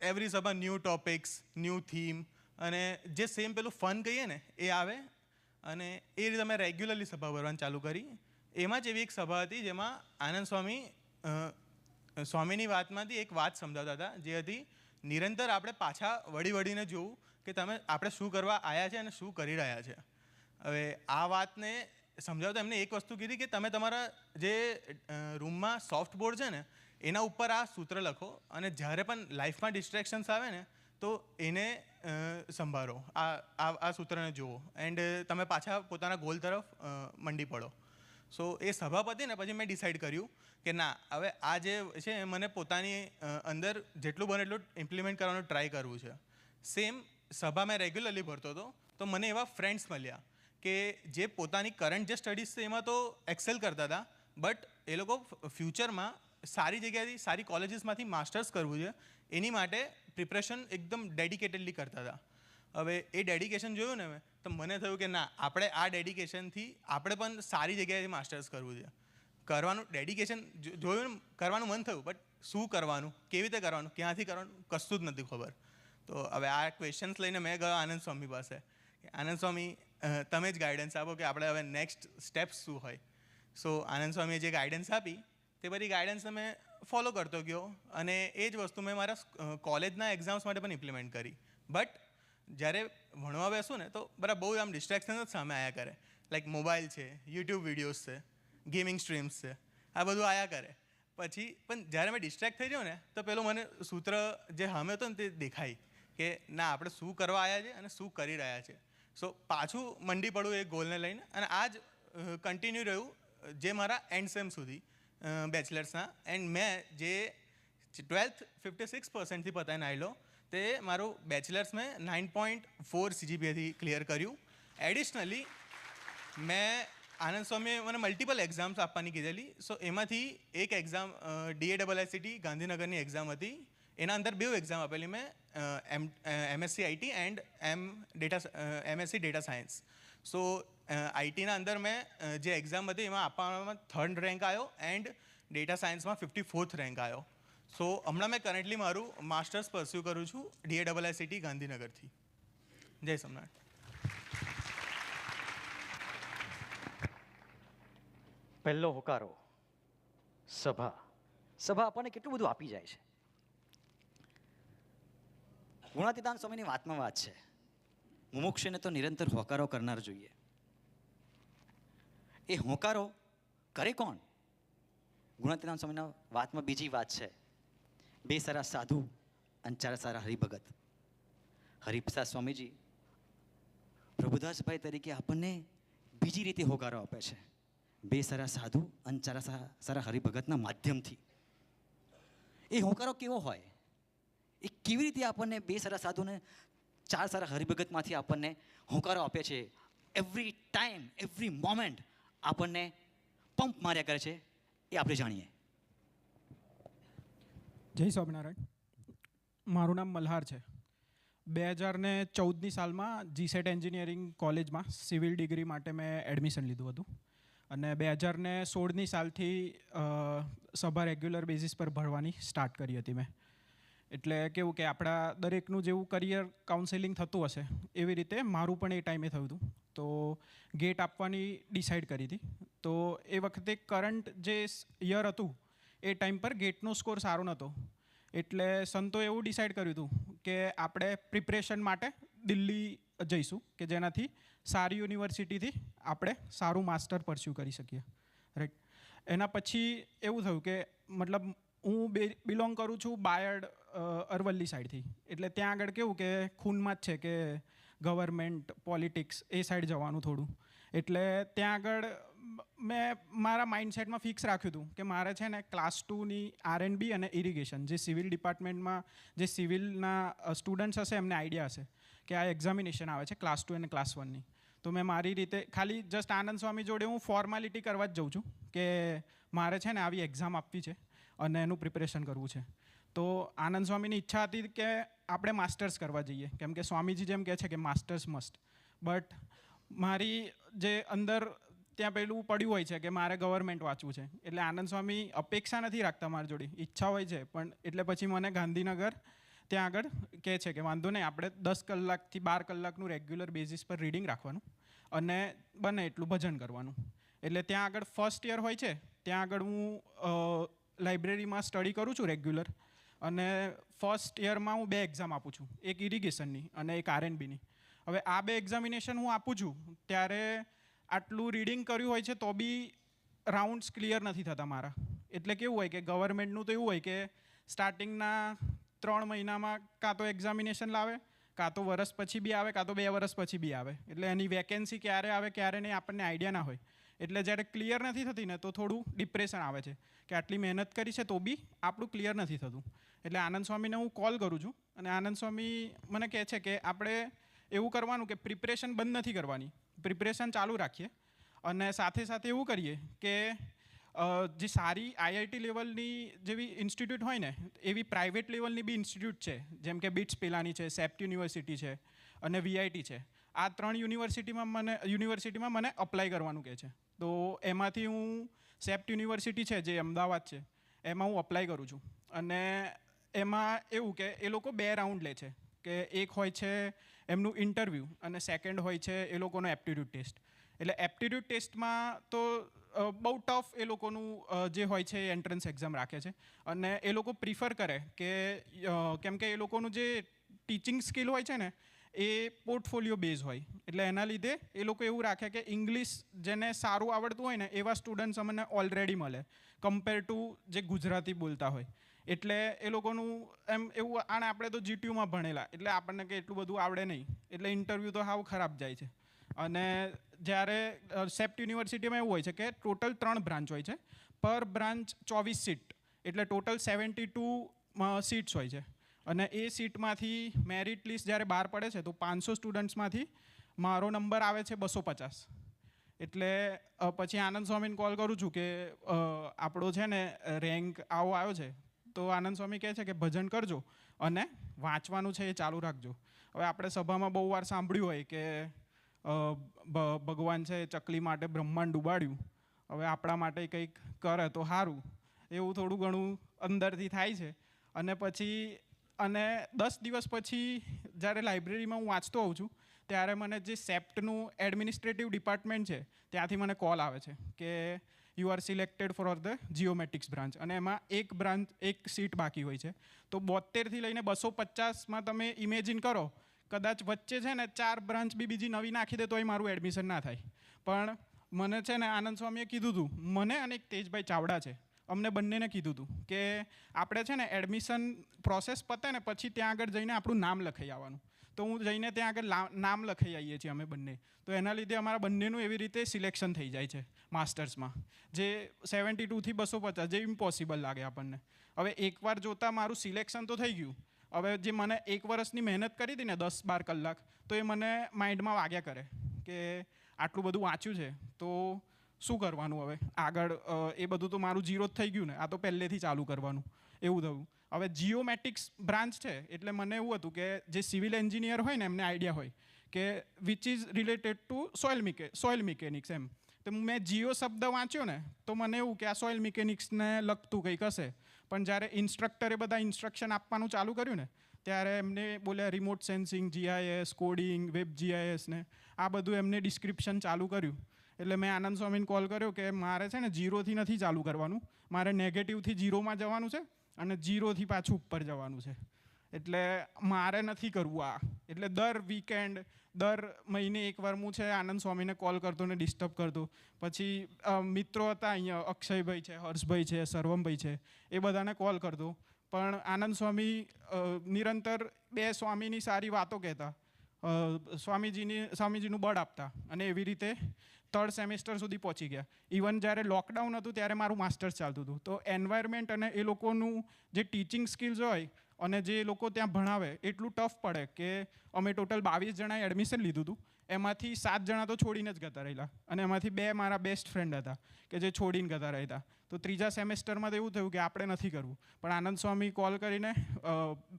એવરી સભા ન્યૂ ટોપિક્સ, ન્યૂ થીમ અને જે સેમ પેલું ફન કહીએ ને એ આવે. અને એ રીતે મેં રેગ્યુલરલી સભા ભરવાનું ચાલુ કરી. એમાં જ એવી એક સભા હતી જેમાં આનંદ સ્વામીની વાતમાંથી એક વાત સમજાવતા હતા, જે હતી નિરંતર આપણે પાછા વળીને જોવું કે આપણે શું કરવા આવ્યા છે અને શું કરી રહ્યા છે. હવે આ વાતને સમજાવતા એમને એક વસ્તુ કીધી કે તમે તમારા જે રૂમમાં સોફ્ટ બોર્ડ છે ને એના ઉપર આ સૂત્ર લખો અને જ્યારે પણ લાઈફમાં ડિસ્ટ્રેક્શન્સ આવે ને તો એને સંભાળો, આ સૂત્રને જુઓ એન્ડ તમે પાછા પોતાના ગોલ તરફ મંડી પડો. સો એ સભા પતી ને પછી મેં ડિસાઈડ કર્યું કે ના, હવે આ જે છે મને પોતાની અંદર જેટલું બને એટલું ઇમ્પ્લિમેન્ટ કરવાનું ટ્રાય કરવું છે. સેમ સભા મેં રેગ્યુલરલી ભરતો હતો તો મને એવા ફ્રેન્ડ્સ મળ્યા કે જે પોતાની કરંટ જે સ્ટડીઝ છે એમાં તો એક્સેલ કરતા હતા, બટ એ લોકો ફ્યુચરમાં સારી જગ્યાએથી સારી કોલેજીસમાંથી માસ્ટર્સ કરવું છે એની માટે પ્રિપરેશન એકદમ ડેડિકેટેડલી કરતા હતા. હવે એ ડેડિકેશન જોયું ને મેં તો મને થયું કે ના, આપણે આ ડેડિકેશનથી આપણે પણ સારી જગ્યાએથી માસ્ટર્સ કરવું છે. કરવાનું ડેડિકેશન જોયું, કરવાનું મન થયું, બટ શું કરવાનું, કેવી રીતે કરવાનું, ક્યાંથી કરવાનું, કશું જ નથી ખબર. તો હવે આ ક્વેશ્ચન્સ લઈને મેં ગયો આનંદ સ્વામી પાસે કે આનંદ સ્વામી તમે જ ગાઈડન્સ આપો કે આપણે હવે નેક્સ્ટ સ્ટેપ્સ શું હોય. સો આનંદ સ્વામીએ જે ગાઈડન્સ આપી તે બધી ગાઈડન્સને મેં ફોલો કરતો ગયો અને એ જ વસ્તુ મેં મારા કોલેજના એક્ઝામ્સ માટે પણ ઇમ્પ્લિમેન્ટ કરી. બટ જ્યારે ભણવા બેસું ને તો બરાબર બહુ આમ ડિસ્ટ્રેક્શન જ સામે આવ્યા કરે. લાઈક મોબાઈલ છે, યુટ્યુબ વિડીયોઝ છે, ગેમિંગ સ્ટ્રીમ્સ છે, આ બધું આવ્યા કરે. પછી પણ જ્યારે મેં ડિસ્ટ્રેક્ટ થઈ જાઉં ને તો પેલું મને સૂત્ર જે સામે હતો ને તે દેખાય કે ના, આપણે શું કરવા આવ્યા છે અને શું કરી રહ્યા છે. સો પાછું મંડી પડું એ ગોલને લઈને અને આ જ કન્ટિન્યુ રહ્યું જે મારા એન્ડ સેમ સુધી બેચલર્સના. એન્ડ મેં જે 12th 56%થી પતાવીને આવેલો તે મારું બેચલર્સ મેં 9.4 CGPAથી ક્લિયર કર્યું. એડિશનલી મેં આનંદ સ્વામીએ મને મલ્ટિપલ એક્ઝામ્સ આપવાની કીધેલી. સો એમાંથી એક એક્ઝામ DAIICT ગાંધીનગરની એક્ઝામ હતી. એના અંદર બે એક્ઝામ આપેલી મેં, MSc IT and MSc data science. So આઈટીના અંદર મેં જે એક્ઝામ હતી એમાં આપવામાં 3rd રેન્ક આવ્યો એન્ડ ડેટા સાયન્સમાં 54th રેન્ક આવ્યો. સો હમણાં મેં કરન્ટલી મારું માસ્ટર્સ પરસ્યુ કરું છું DAIICT ગાંધીનગરથી. જય સોમનાથ. પહેલો હોકારો, સભા. સભા આપણને કેટલું બધું આપી જાય છે. ગુણાતીતાન સ્વામીની વાતમાં વાત છે, મુમુક્ષને તો નિરંતર હોકારો કરનાર જોઈએ. એ હોકારો કરે કોણ? ગુણાતીતાન સ્વામીના વાતમાં બીજી વાત છે, 2 સારા સાધુ અને 4 સારા હરિભગત. હરિપ્રસાદ સ્વામીજી પ્રભુદાસભાઈ તરીકે આપણને બીજી રીતે હોકારો આપે છે, 2 સારા સાધુ અને 4 સારા હરિભગતના માધ્યમથી. એ હોકારો કેવો હોય? એ કેવી રીતે આપણને 2 સારા સાધુને 4 સારા હરિભગતમાંથી આપણને હોકારો આપે છે? એવરી ટાઈમ, એવરી મોમેન્ટ આપણને પંપ માર્યા કરે છે, એ આપણે જાણીએ. જય સ્વામિનારાયણ. મારું નામ મલ્હાર છે. 2014ની સાલમાં GSET એન્જિનિયરિંગ કોલેજમાં સિવિલ ડિગ્રી માટે મેં એડમિશન લીધું હતું અને 2016ની સાલથી સભા રેગ્યુલર બેઝિસ પર ભરવાની સ્ટાર્ટ કરી હતી મેં. એટલે કેવું કે આપણા દરેકનું જેવું કરિયર કાઉન્સેલિંગ થતું હશે એવી રીતે મારું પણ એ ટાઈમે થયું હતું. તો ગેટ આપવાની ડિસાઈડ કરી હતી. તો એ વખતે કરંટ જે યર હતું એ ટાઈમ પર ગેટનો સ્કોર સારો નહોતો, એટલે સંતો એવું ડિસાઈડ કર્યું હતું કે આપણે પ્રિપરેશન માટે દિલ્હી જઈશું કે જેનાથી સારી યુનિવર્સિટીથી આપણે સારું માસ્ટર પરસ્યુ કરી શકીએ. રાઈટ. એના પછી એવું થયું કે મતલબ હું બિલોંગ કરું છું બાયડ અરવલ્લી સાઈડથી, એટલે ત્યાં આગળ કેવું કે ખૂનમાં જ છે કે ગવર્મેન્ટ પોલિટિક્સ એ સાઈડ જવાનું થોડું. એટલે ત્યાં આગળ મેં મારા માઇન્ડસેટમાં ફિક્સ રાખ્યું હતું કે મારે છે ને ક્લાસ 2ની R&B અને ઇરિગેશન, જે સિવિલ ડિપાર્ટમેન્ટમાં જે સિવિલના સ્ટુડન્ટ્સ હશે એમને આઈડિયા હશે કે આ એક્ઝામિનેશન આવે છે ક્લાસ 2 અને ક્લાસ 1ની. તો મેં મારી રીતે ખાલી જસ્ટ આનંદ સ્વામી જોડે હું ફોર્માલિટી કરવા જ જઉં છું કે મારે છે ને આવી એક્ઝામ આપવી છે અને એનું પ્રિપરેશન કરવું છે. તો આનંદ સ્વામીની ઈચ્છા હતી કે આપણે માસ્ટર્સ કરવા જઈએ, કેમ કે સ્વામીજી જેમ કહે છે કે માસ્ટર્સ મસ્ટ. બટ મારી જે અંદર ત્યાં પેલું પડ્યું હોય છે કે મારે ગવર્મેન્ટ વાંચવું છે, એટલે આનંદ સ્વામી અપેક્ષા નથી રાખતા મારી જોડે, ઈચ્છા હોય છે. પણ એટલે પછી મને ગાંધીનગર ત્યાં આગળ કહે છે કે વાંધો નહીં, આપણે 10 કલાકથી 12 કલાકનું રેગ્યુલર બેઝિસ પર રીડિંગ રાખવાનું અને બને એટલું ભજન કરવાનું. એટલે ત્યાં આગળ ફર્સ્ટ યર હોય છે, ત્યાં આગળ હું લાઇબ્રેરીમાં સ્ટડી કરું છું રેગ્યુલર, અને ફર્સ્ટ યરમાં હું 2 એક્ઝામ આપું છું, એક ઇરિગેશનની અને એક R&Bની. હવે આ 2 એક્ઝામિનેશન હું આપું છું ત્યારે આટલું રીડિંગ કર્યું હોય છે તો બી રાઉન્ડ્સ ક્લિયર નથી થતા મારા. એટલે કેવું હોય કે ગવર્મેન્ટનું તો એવું હોય કે સ્ટાર્ટિંગના 3 મહિનામાં કાં તો એક્ઝામિનેશન લાવે, કાં તો વર્ષ પછી બી આવે, કાં તો 2 વર્ષ પછી બી આવે. એટલે એની વેકેન્સી ક્યારે આવે ક્યારે નહીં આપણને આઈડિયા ના હોય. એટલે જ્યારે ક્લિયર નથી થતી ને તો થોડું ડિપ્રેશન આવે છે કે આટલી મહેનત કરી છે તો બી આપણું ક્લિયર નથી થતું. એટલે આનંદ સ્વામીને હું કોલ કરું છું અને આનંદ સ્વામી મને કહે છે કે આપણે એવું કરવાનું કે પ્રિપરેશન બંધ નથી કરવાની, પ્રિપરેશન ચાલુ રાખીએ અને સાથે સાથે એવું કરીએ કે જે સારી IIT લેવલની જેવી ઇન્સ્ટિટ્યૂટ હોય ને એવી પ્રાઇવેટ લેવલની બી ઇન્સ્ટિટ્યૂટ છે, જેમ કે BITS પેલાની છે, સેપ્ટ યુનિવર્સિટી છે અને VIT છે. આ 3 યુનિવર્સિટીમાં મને અપ્લાય કરવાનું કહે છે. તો એમાંથી હું સેપ્ટ યુનિવર્સિટી છે જે અમદાવાદ છે એમાં હું અપ્લાય કરું છું. અને એમાં એવું કે એ લોકો 2 રાઉન્ડ લે છે, કે એક હોય છે એમનું ઇન્ટરવ્યૂ અને સેકન્ડ હોય છે એ લોકોનો એપ્ટિટ્યૂડ ટેસ્ટ. એટલે એપ્ટિટ્યૂડ ટેસ્ટમાં તો બહુ ટફ એ લોકોનું જે હોય છે એન્ટ્રન્સ એક્ઝામ રાખે છે અને એ લોકો પ્રિફર કરે કે કેમ કે એ લોકોનું જે ટીચિંગ સ્કિલ હોય છે ને એ પોર્ટફોલિયો બેઝ હોય. એટલે એના લીધે એ લોકો એવું રાખે કે ઇંગ્લિશ જેને સારું આવડતું હોય ને એવા સ્ટુડન્ટ્સ અમને ઓલરેડી મળે કમ્પેર ટુ જે ગુજરાતી બોલતા હોય. એટલે એ લોકોનું એમ એવું, આને આપણે તો GTUમાં ભણેલા એટલે આપણને કે એટલું બધું આવડે નહીં, એટલે ઇન્ટરવ્યૂ તો સાવ ખરાબ જાય છે. અને જ્યારે સેપ્ટ યુનિવર્સિટીમાં એવું હોય છે કે ટોટલ 3 બ્રાન્ચ હોય છે, પર બ્રાન્ચ 24 સીટ, એટલે ટોટલ 72 સીટ્સ હોય છે. અને એ સીટમાંથી મેરિટ લિસ્ટ જ્યારે બહાર પડે છે તો 500 સ્ટુડન્ટ્સમાંથી મારો નંબર આવે છે 250. એટલે પછી આનંદ સ્વામીને કોલ કરું છું કે આપણો છે ને રેન્ક આવો આવ્યો છે તો આનંદ સ્વામી કહે છે કે ભજન કરજો અને વાંચવાનું છે એ ચાલુ રાખજો. હવે આપણે સભામાં બહુ વાર સાંભળ્યું હોય કે ભગવાન છે ચકલી માટે બ્રહ્માંડ ડૂબાડ્યું, હવે આપણા માટે કંઈક કરે તો સારું, એવું થોડું ઘણું અંદરથી થાય છે. અને પછી 10 દિવસ પછી જ્યારે લાઇબ્રેરીમાં હું વાંચતો હોઉં છું ત્યારે મને જે સેપ્ટનું એડમિનિસ્ટ્રેટિવ ડિપાર્ટમેન્ટ છે ત્યાંથી મને કોલ આવે છે કે you are selected for the geometrics branch, અને એમાં એક સીટ બાકી હોય છે. તો 72થી લઈને 250માં તમે ઇમેજિન કરો, કદાચ વચ્ચે છે ને 4 બ્રાન્ચ બીજી નવી નાખી દે તોય મારું એડમિશન ના થાય. પણ મને છે ને આનંદ સ્વામીએ કીધું હતું, મને અને એક તેજભાઈ ચાવડા છે, અમને બંનેને કીધું હતું કે આપણે છે ને એડમિશન પ્રોસેસ પતે ને પછી ત્યાં આગળ જઈને આપણું નામ લખાઈ આવવાનું. તો હું જઈને ત્યાં આગળ નામ લખાઈ આવીએ છીએ અમે બંને. તો એના લીધે અમારા બંનેનું એવી રીતે સિલેક્શન થઈ જાય છે માસ્ટર્સમાં, જે 72થી 250 જે ઇમ્પોસિબલ લાગે આપણને. હવે એકવાર જોતાં મારું સિલેક્શન તો થઈ ગયું. હવે જે મને 1 વર્ષની મહેનત કરી હતી ને 10-12 કલાક, તો એ મને માઇન્ડમાં વાગ્યા કરે કે આટલું બધું વાંચ્યું છે તો શું કરવાનું હવે આગળ. એ બધું તો મારું ઝીરો જ થઈ ગયું ને, આ તો પહેલેથી ચાલુ કરવાનું એવું થયું. હવે જીઓમેટ્રિક્સ બ્રાન્ચ છે એટલે મને એવું હતું કે જે સિવિલ એન્જિનિયર હોય ને એમને આઈડિયા હોય કે which is related to soil mechanics એમ. તો મેં જીઓ શબ્દ વાંચ્યો ને તો મને એવું કે આ સોઇલ મિકેનિક્સને લગતું કંઈક હશે. પણ જ્યારે ઇન્સ્ટ્રક્ટરે બધા ઇન્સ્ટ્રક્શન આપવાનું ચાલુ કર્યું ને ત્યારે એમને બોલ્યા remote sensing, GIS, coding, web GIS ને આ બધું એમને ડિસ્ક્રિપ્શન ચાલુ કર્યું. એટલે મેં આનંદ સ્વામીને કોલ કર્યો કે મારે છે ને 0થી નથી ચાલુ કરવાનું, મારે નેગેટિવથી 0માં જવાનું છે અને 0થી પાછું ઉપર જવાનું છે. એટલે મારે નથી કરવું આ. એટલે દર વીકેન્ડ, દર મહિને એકવાર હું છે આનંદ સ્વામીને કોલ કરતો ને ડિસ્ટર્બ કરતો. પછી મિત્રો હતા અહીંયા, અક્ષયભાઈ છે, હર્ષભાઈ છે, સર્વમભાઈ છે, એ બધાને કોલ કરતો. પણ આનંદ સ્વામી નિરંતર 2 સ્વામીની સારી વાતો કહેતા, સ્વામીજીનું બળ આપતા, અને એવી રીતે 3rd સેમેસ્ટર સુધી પહોંચી ગયા. ઇવન જ્યારે લોકડાઉન હતું ત્યારે મારું માસ્ટર્સ ચાલતું હતું. તો એન્વાયરમેન્ટ અને એ લોકોનું જે ટીચિંગ સ્કિલ્સ હોય અને જે લોકો ત્યાં ભણાવે એટલું ટફ પડે કે અમે ટોટલ 22 જણાએ એડમિશન લીધું હતું. એમાંથી 7 જણા તો છોડીને જ જતા રહેલા, અને એમાંથી 2 મારા બેસ્ટ ફ્રેન્ડ હતા કે જે છોડીને જતા રહેતા. તો 3જા સેમેસ્ટરમાં તો એવું થયું કે આપણે નથી કરવું, પણ આનંદ સ્વામી કોલ કરીને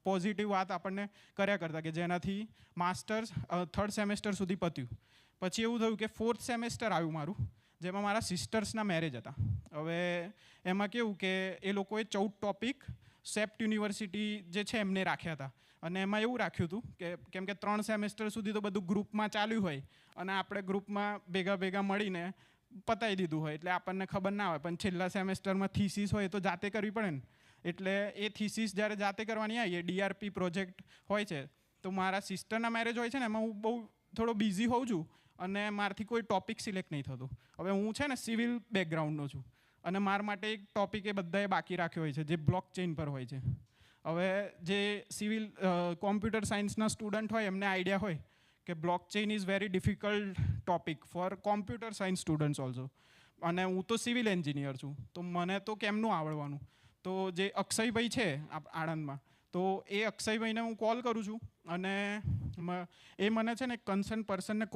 પોઝિટિવ વાત આપણને કર્યા કરતા કે જેનાથી માસ્ટર્સ 3rd સેમેસ્ટર સુધી પત્યું. પછી એવું થયું કે 4th સેમેસ્ટર આવ્યું મારું, જેમાં મારા સિસ્ટર્સના મેરેજ હતા. હવે એમાં કેવું કે એ લોકોએ 14 ટોપિક સેપ્ટ યુનિવર્સિટી જે છે એમને રાખ્યા હતા. અને એમાં એવું રાખ્યું હતું કે કેમ કે 3 સેમેસ્ટર સુધી તો બધું ગ્રુપમાં ચાલ્યું હોય અને આપણે ગ્રુપમાં ભેગા મળીને પતાવી દીધું હોય એટલે આપણને ખબર ના હોય. પણ છેલ્લા સેમેસ્ટરમાં થીસીસ હોય તો જાતે કરવી પડે ને. એટલે એ થીસીસ જ્યારે જાતે કરવાની આવી, DRP પ્રોજેક્ટ હોય છે. તો મારા સિસ્ટરના મેરેજ હોય છે ને એમાં હું બહુ થોડો બિઝી હોઉં છું અને મારાથી કોઈ ટોપિક સિલેક્ટ નહીં થતો. હવે હું છે ને સિવિલ બેકગ્રાઉન્ડનો છું અને મારા માટે એક ટોપિક એ બધાએ બાકી રાખ્યો હોય છે જે બ્લોક ચેઇન પર હોય છે. હવે જે સિવિલ કોમ્પ્યુટર સાયન્સના સ્ટુડન્ટ હોય એમને આઈડિયા હોય કે blockchain is very difficult topic for computer science students also. અને હું તો સિવિલ એન્જિનિયર છું તો મને તો કેમનું આવડવાનું. તો જે અક્ષયભાઈ છે આણંદમાં, તો એ અક્ષયભાઈને હું કોલ કરું છું અને એ મને છે ને કન્સર્ન પર્સનને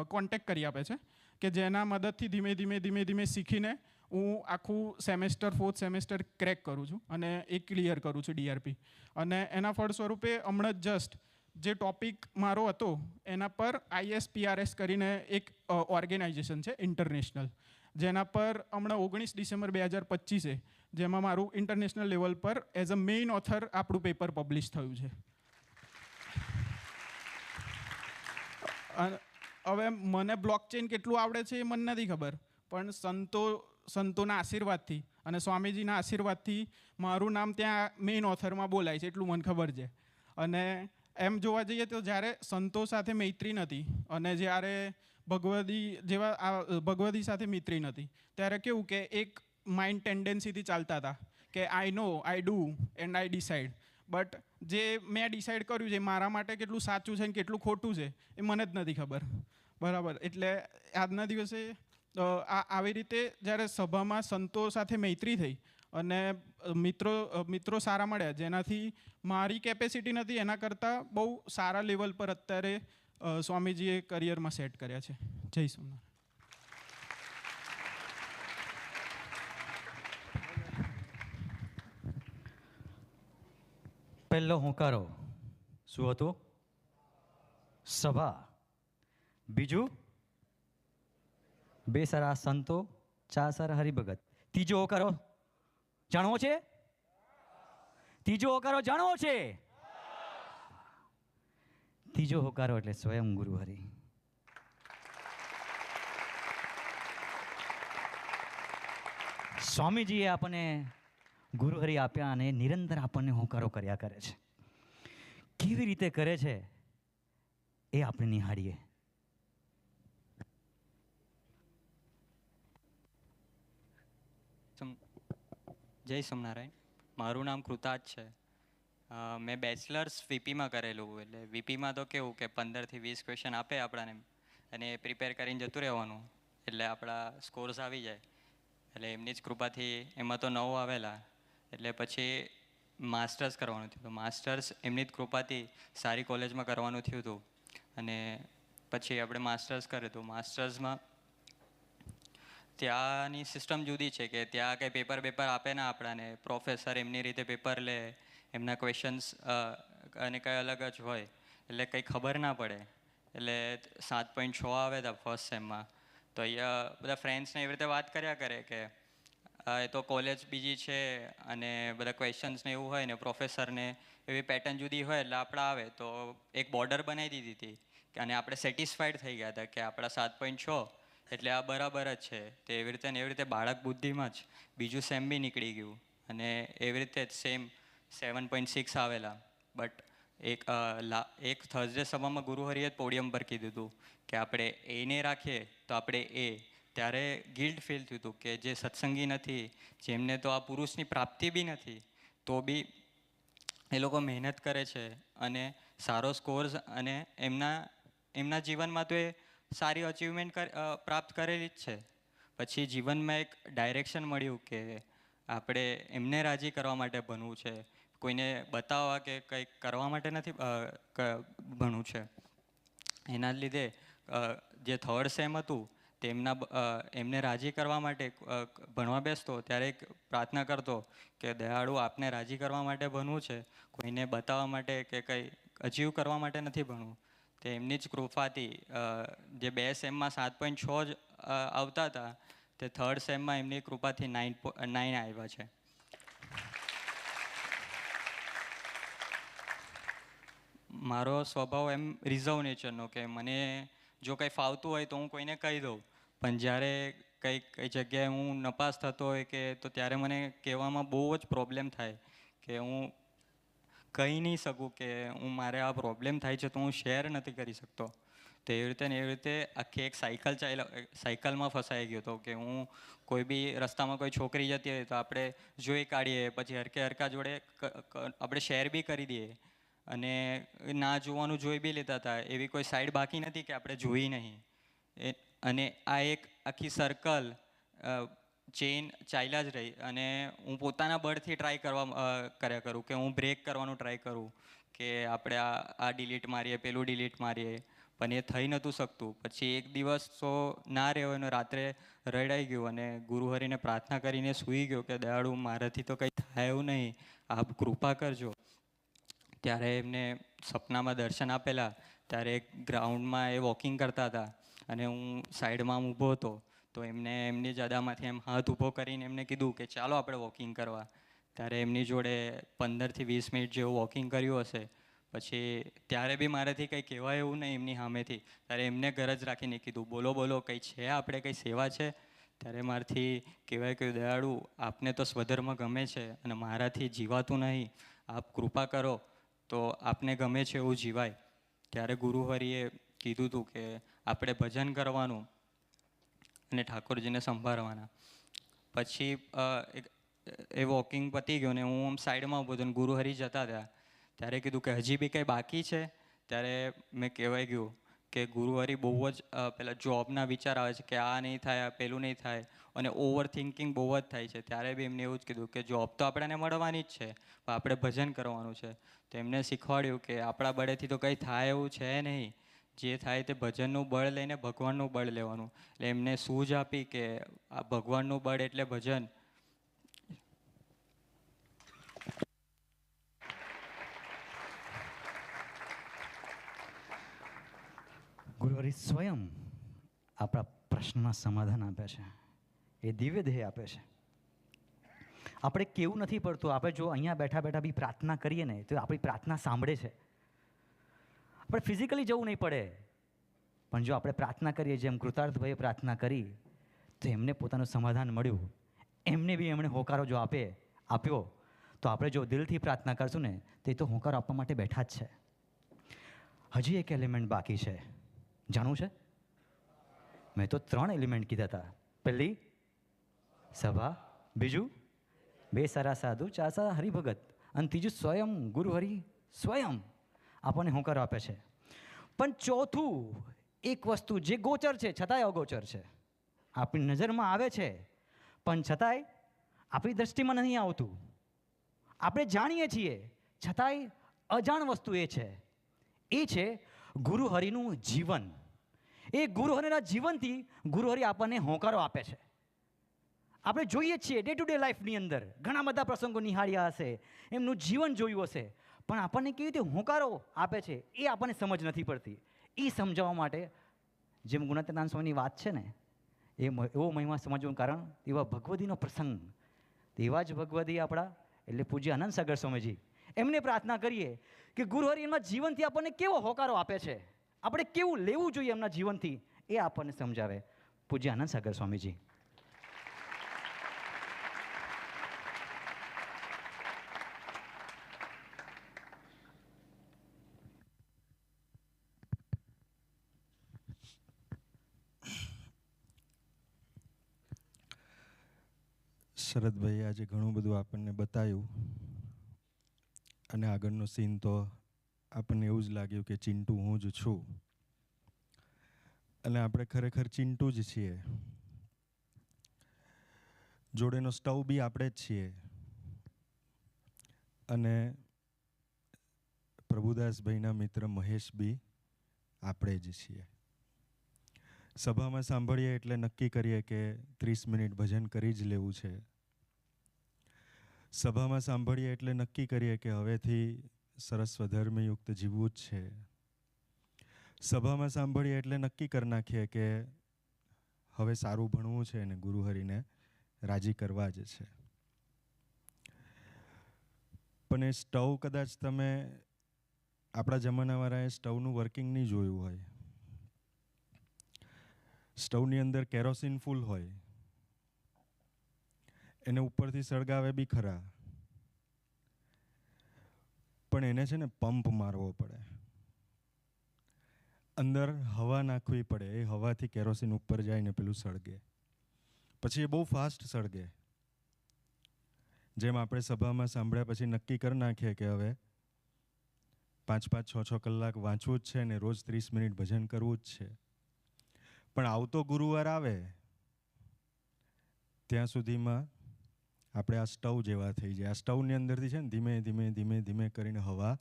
કોન્ટેક્ટ કરી આપે છે કે જેના મદદથી ધીમે ધીમે શીખીને હું આખું સેમેસ્ટર 4th સેમેસ્ટર ક્રેક કરું છું અને એ ક્લિયર કરું છું DRP. અને એના ફળ સ્વરૂપે હમણાં જસ્ટ જે ટોપિક મારો હતો એના પર ISPRS કરીને એક ઓર્ગેનાઇઝેશન છે ઇન્ટરનેશનલ, જેના પર હમણાં 19 ડિસેમ્બર 2025 જેમાં મારું ઇન્ટરનેશનલ લેવલ પર એઝ અ મેઇન ઓથર આપણું પેપર પબ્લિશ થયું છે. હવે મને બ્લોકચેન કેટલું આવડે છે એ મને નથી ખબર, પણ સંતોના આશીર્વાદથી અને સ્વામીજીના આશીર્વાદથી મારું નામ ત્યાં મેઇન ઓથરમાં બોલાય છે એટલું મને ખબર છે. અને એમ જોવા જઈએ તો જ્યારે સંતો સાથે મૈત્રી નથી અને જ્યારે ભગવદી સાથે મૈત્રી નથી ત્યારે કેવું કે એક માઇન્ડ ટેન્ડન્સીથી ચાલતા હતા કે I know, I do and I decide. But જે મેં ડિસાઇડ કર્યું છે મારા માટે કેટલું સાચું છે અને કેટલું ખોટું છે એ મને જ નથી ખબર. બરાબર. એટલે આજના દિવસે આવી રીતે જ્યારે સભામાં સંતો સાથે મૈત્રી થઈ અને મિત્રો સારા મળ્યા જેનાથી મારી કેપેસિટી નથી એના કરતાં બહુ સારા લેવલ પર અત્યારે સ્વામીજીએ કરિયરમાં સેટ કર્યા છે. જય સોમનાથ. પહેલો હોંકારો શું હતું? સભા. બીજું બે સારા સંતો, ચાર સારા હરિભગત. ત્રીજો હોંકારો જાણવો છે? ત્રીજો હોંકારો જાણવો છે? ત્રીજો હોંકારો એટલે સ્વયં ગુરુ હરિ. સ્વામીજીએ આપણને ગુરુ હરિ આપ્યા અને નિરંતર આપણને હોંકારો કર્યા કરે છે. કેવી રીતે કરે છે એ આપણે નિહાળીએ. જય સ્વામિનારાયણ. મારું નામ કૃતાજ છે. મેં બેચલર્સ વીપીમાં કરેલું. એટલે વીપીમાં તો કેવું કે 15થી 20 ક્વેશ્ચન આપે આપણાને અને પ્રિપેર કરીને જતું રહેવાનું એટલે આપણા સ્કોર્સ આવી જાય. એટલે એમની જ કૃપાથી એમાં તો 9 આવેલા. એટલે પછી માસ્ટર્સ કરવાનું થયું. તો માસ્ટર્સ એમની જ કૃપાથી સારી કોલેજમાં કરવાનું થયું હતું. અને પછી આપણે માસ્ટર્સ કર્યું હતું. માસ્ટર્સમાં ત્યાંની સિસ્ટમ જુદી છે કે ત્યાં કંઈ પેપર આપે ને આપણાને. પ્રોફેસર એમની રીતે પેપર લે, એમના ક્વેશ્ચન્સ અને કંઈ અલગ જ હોય એટલે કંઈ ખબર ના પડે. એટલે 7.6 આવે હતા ફર્સ્ટ સેમમાં. તો અહીંયા બધા ફ્રેન્ડ્સને એવી રીતે વાત કર્યા કરે કે એ તો કોલેજ બીજી છે અને બધા ક્વેશ્ચન્સને એવું હોય ને પ્રોફેસરને એવી પેટર્ન જુદી હોય એટલે આપણે આવે. તો એક બોર્ડર બનાવી દીધી હતી અને આપણે સેટિસ્ફાઈડ થઈ ગયા હતા કે આપણા 7.6 એટલે આ બરાબર જ છે. તો એવી રીતે બાળક બુદ્ધિમાં જ બીજું સેમ બી નીકળી ગયું અને એવી રીતે જ સેમ 7.6 આવેલા. બટ એક થર્સડે સભામાં ગુરુ હરિએ પોડિયમ પર કીધું હતું કે આપણે એને રાખીએ તો આપણે એ. ત્યારે ગિલ્ટ ફીલ થયું હતું કે જે સત્સંગી નથી, જેમને તો આ પુરુષની પ્રાપ્તિ બી નથી, તો બી એ લોકો મહેનત કરે છે અને સારો સ્કોર્સ અને એમના જીવનમાં તો એ સારી અચીવમેન્ટ પ્રાપ્ત કરેલી જ છે. પછી જીવનમાં એક ડાયરેક્શન મળ્યું કે આપણે એમને રાજી કરવા માટે ભણવું છે, કોઈને બતાવવા કે કંઈક કરવા માટે નથી ભણવું છે. એના લીધે જે થર્ડ સેમ હતું એમને રાજી કરવા માટે ભણવા બેસતો ત્યારે એક પ્રાર્થના કરતો કે દયાળુ આપને રાજી કરવા માટે ભણવું છે, કોઈને બતાવવા માટે કે કંઈ અચીવ કરવા માટે નથી ભણવું. તે એમની જ કૃપાથી જે 2 સેમમાં 7.6 જ આવતા હતા તે થર્ડ સેમમાં એમની કૃપાથી 9 આવ્યા છે. મારો સ્વભાવ એમ રિઝર્વ નેચરનો કે મને જો કંઈ ફાવતું હોય તો હું કોઈને કહી દઉં, પણ જ્યારે કઈ જગ્યાએ હું નપાસ થતો હોય કે તો ત્યારે મને કહેવામાં બહુ જ પ્રોબ્લેમ થાય કે હું કહી નહીં શકું કે મારે આ પ્રોબ્લેમ થાય છે તો હું શેર નથી કરી શકતો. તો એવી રીતે આખી એક સાયકલમાં ફસાઈ ગયો હતો કે હું કોઈ બી રસ્તામાં કોઈ છોકરી જતી હોય તો આપણે જોઈ કાઢીએ, પછી હરકા જોડે આપણે શેર બી કરી દઈએ અને ના જોવાનું જોઈ બી લેતા હતા. એવી કોઈ સાઈડ બાકી નથી કે આપણે જોઈ નહીં. અને આ એક આખી સર્કલ ચેઇન ચાલ્યા જ રહી અને હું પોતાના બળથી ટ્રાય કર્યા કરું કે હું બ્રેક કરવાનું ટ્રાય કરું કે આપણે આ ડિલીટ મારીએ, પેલું ડિલીટ મારીએ, પણ એ થઈ નહોતું શકતું. પછી એક દિવસ તો ના રહ્યો અને રાત્રે રડાઈ ગયું અને ગુરુહરિને પ્રાર્થના કરીને સૂઈ ગયો કે દયાળુ મારાથી તો કંઈ થાય એવું નહીં, આપ કૃપા કરજો. ત્યારે એમને સપનામાં દર્શન આપેલા. ત્યારે એક ગ્રાઉન્ડમાં એ વોકિંગ કરતા હતા અને હું સાઈડમાં ઊભો હતો. તો એમની જ અદામાંથી એમ હાથ ઊભો કરીને એમને કીધું કે ચાલો આપણે વોકિંગ કરવા. ત્યારે એમની જોડે 15થી 20 મિનિટ જેવું વોકિંગ કર્યું હશે. પછી ત્યારે બી મારાથી કંઈ કહેવાય એવું નહીં એમની સામેથી. ત્યારે એમને ગરજ રાખીને કીધું બોલો કંઈ છે આપણે, કંઈ સેવા છે? ત્યારે મારાથી કહેવાય કે દયાળુ આપને તો સ્વધર્મ ગમે છે અને મારાથી જીવાતું નહીં, આપ કૃપા કરો તો આપને ગમે છે એવું જીવાય. ત્યારે ગુરુહરિએ કીધું હતું કે આપણે ભજન કરવાનું અને ઠાકોરજીને સંભાળવાના. પછી એ વોકિંગ પતી ગયું ને હું આમ સાઈડમાં ઊભો હતો ને ગુરુહરિ જતા હતા. ત્યારે કીધું કે હજી બી કંઈ બાકી છે? ત્યારે મેં કહેવાય ગયું કે ગુરુહરિ બહુ જ પેલા જોબના વિચાર આવે છે કે આ નહીં થાય, આ પેલું નહીં થાય અને ઓવર થિંકિંગ બહુ જ થાય છે. ત્યારે બી એમને એવું જ કીધું કે જોબ તો આપણને મળવાની જ છે, પણ આપણે ભજન કરવાનું છે. તો એમને શીખવાડ્યું કે આપણા બળેથી તો કંઈ થાય એવું છે નહીં, જે થાય તે ભજનનું બળ લઈને ભગવાનનું બળ લેવાનું. એટલે એમને સૂઝ આપી કે આ ભગવાનનું બળ એટલે ભજન. ગુરુહરિ સ્વયં આપણા પ્રશ્નના સમાધાન આપે છે, એ દિવ્ય દેહ આપે છે. આપણે કેવું નથી પડતું, આપણે જો અહીંયા બેઠા બેઠા બી પ્રાર્થના કરીએ ને તો આપણી પ્રાર્થના સાંભળે છે. આપણે ફિઝિકલી જવું નહીં પડે, પણ જો આપણે પ્રાર્થના કરીએ જેમ કૃતાર્થભાઈએ પ્રાર્થના કરી તો એમને પોતાનું સમાધાન મળ્યું. એમને બી એમણે હોકારો જો આપ્યો તો આપણે જો દિલથી પ્રાર્થના કરશું ને તો એ તો હોકારો આપવા માટે બેઠા જ છે. હજી એક એલિમેન્ટ બાકી છે, જાણવું છે? મેં તો 3 એલિમેન્ટ કીધા હતા. પહેલી સભા, બીજું 2 સારા સાધુ, 4 સારા હરિભગત, અને ત્રીજું સ્વયં ગુરુહરિ સ્વયં આપણને હોંકારો આપે છે. પણ ચોથું એક વસ્તુ જે ગોચર છે છતાંય અગોચર છે, આપણી નજરમાં આવે છે પણ છતાંય આપણી દૃષ્ટિમાં નહીં આવતું. આપણે જાણીએ છીએ છતાંય અજાણ વસ્તુ એ છે ગુરુહરિનું જીવન. એ ગુરુહરિના જીવનથી ગુરુહરિ આપણને હોંકારો આપે છે. આપણે જોઈએ છીએ ડે ટુ ડે લાઈફની અંદર ઘણા બધા પ્રસંગો નિહાળ્યા હશે, એમનું જીવન જોયું હશે, પણ આપણને કેવી રીતે હોંકારો આપે છે એ આપણને સમજ નથી પડતી. એ સમજાવવા માટે જેમ ગુણાતીતાનંદ સ્વામીની વાત છે ને, એવો મહિમા સમજવાનું કારણ એવા ભગવદીનો પ્રસંગ, એવા જ ભગવદી આપણા એટલે પૂજ્ય આનંદ સાગર સ્વામીજી, એમને પ્રાર્થના કરીએ કે ગુરુહરિ એમના જીવનથી આપણને કેવો હોકારો આપે છે, આપણે કેવું લેવું જોઈએ એમના જીવનથી, એ આપણને સમજાવે પૂજ્ય આનંદ સાગર સ્વામીજી. શરદભાઈ આજે ઘણું બધું આપણને બતાવ્યું અને આગળનો સીન તો આપણને એવું જ લાગ્યું કે ચિંટુ હું જ છું અને આપણે ખરેખર ચિંટુ જ છીએ. જોડેનો સ્ટવ બી આપણે જ છીએ અને પ્રભુદાસભાઈના મિત્ર મહેશ બી આપણે જ છીએ. સભામાં સાંભળીએ એટલે નક્કી કરીએ કે 30 મિનિટ ભજન કરી જ લેવું છે. સભામાં સાંભળીએ એટલે નક્કી કરીએ કે હવેથી સરસ સ્વધર્મયુક્ત જીવવું જ છે. સભામાં સાંભળીએ એટલે નક્કી કરી નાખીએ કે હવે સારું ભણવું છે અને ગુરુહરિને રાજી કરવા જ છે. પણ એ સ્ટવ કદાચ તમે આપણા જમાનાવાળાએ સ્ટવનું વર્કિંગ નહીં જોયું હોય. સ્ટવની અંદર કેરોસીન ફૂલ હોય, એને ઉપરથી સળગાવે બી ખરા, પણ એને છે ને પંપ મારવો પડે, અંદર હવા નાખવી પડે, એ હવાથી કેરોસીન ઉપર જાય ને પેલું સળગે, પછી એ બહુ ફાસ્ટ સળગે. જેમ આપણે સભામાં સાંભળ્યા પછી નક્કી કરી નાખીએ કે હવે 5-5, 6-6 કલાક વાંચવું જ છે ને રોજ 30 મિનિટ ભજન કરવું જ છે. પણ આવતો ગુરુવાર આવે ત્યાં સુધીમાં આપણે આ સ્ટવ જેવા થઈ જાય. આ સ્ટવની અંદરથી છે ને ધીમે ધીમે ધીમે ધીમે કરીને હવા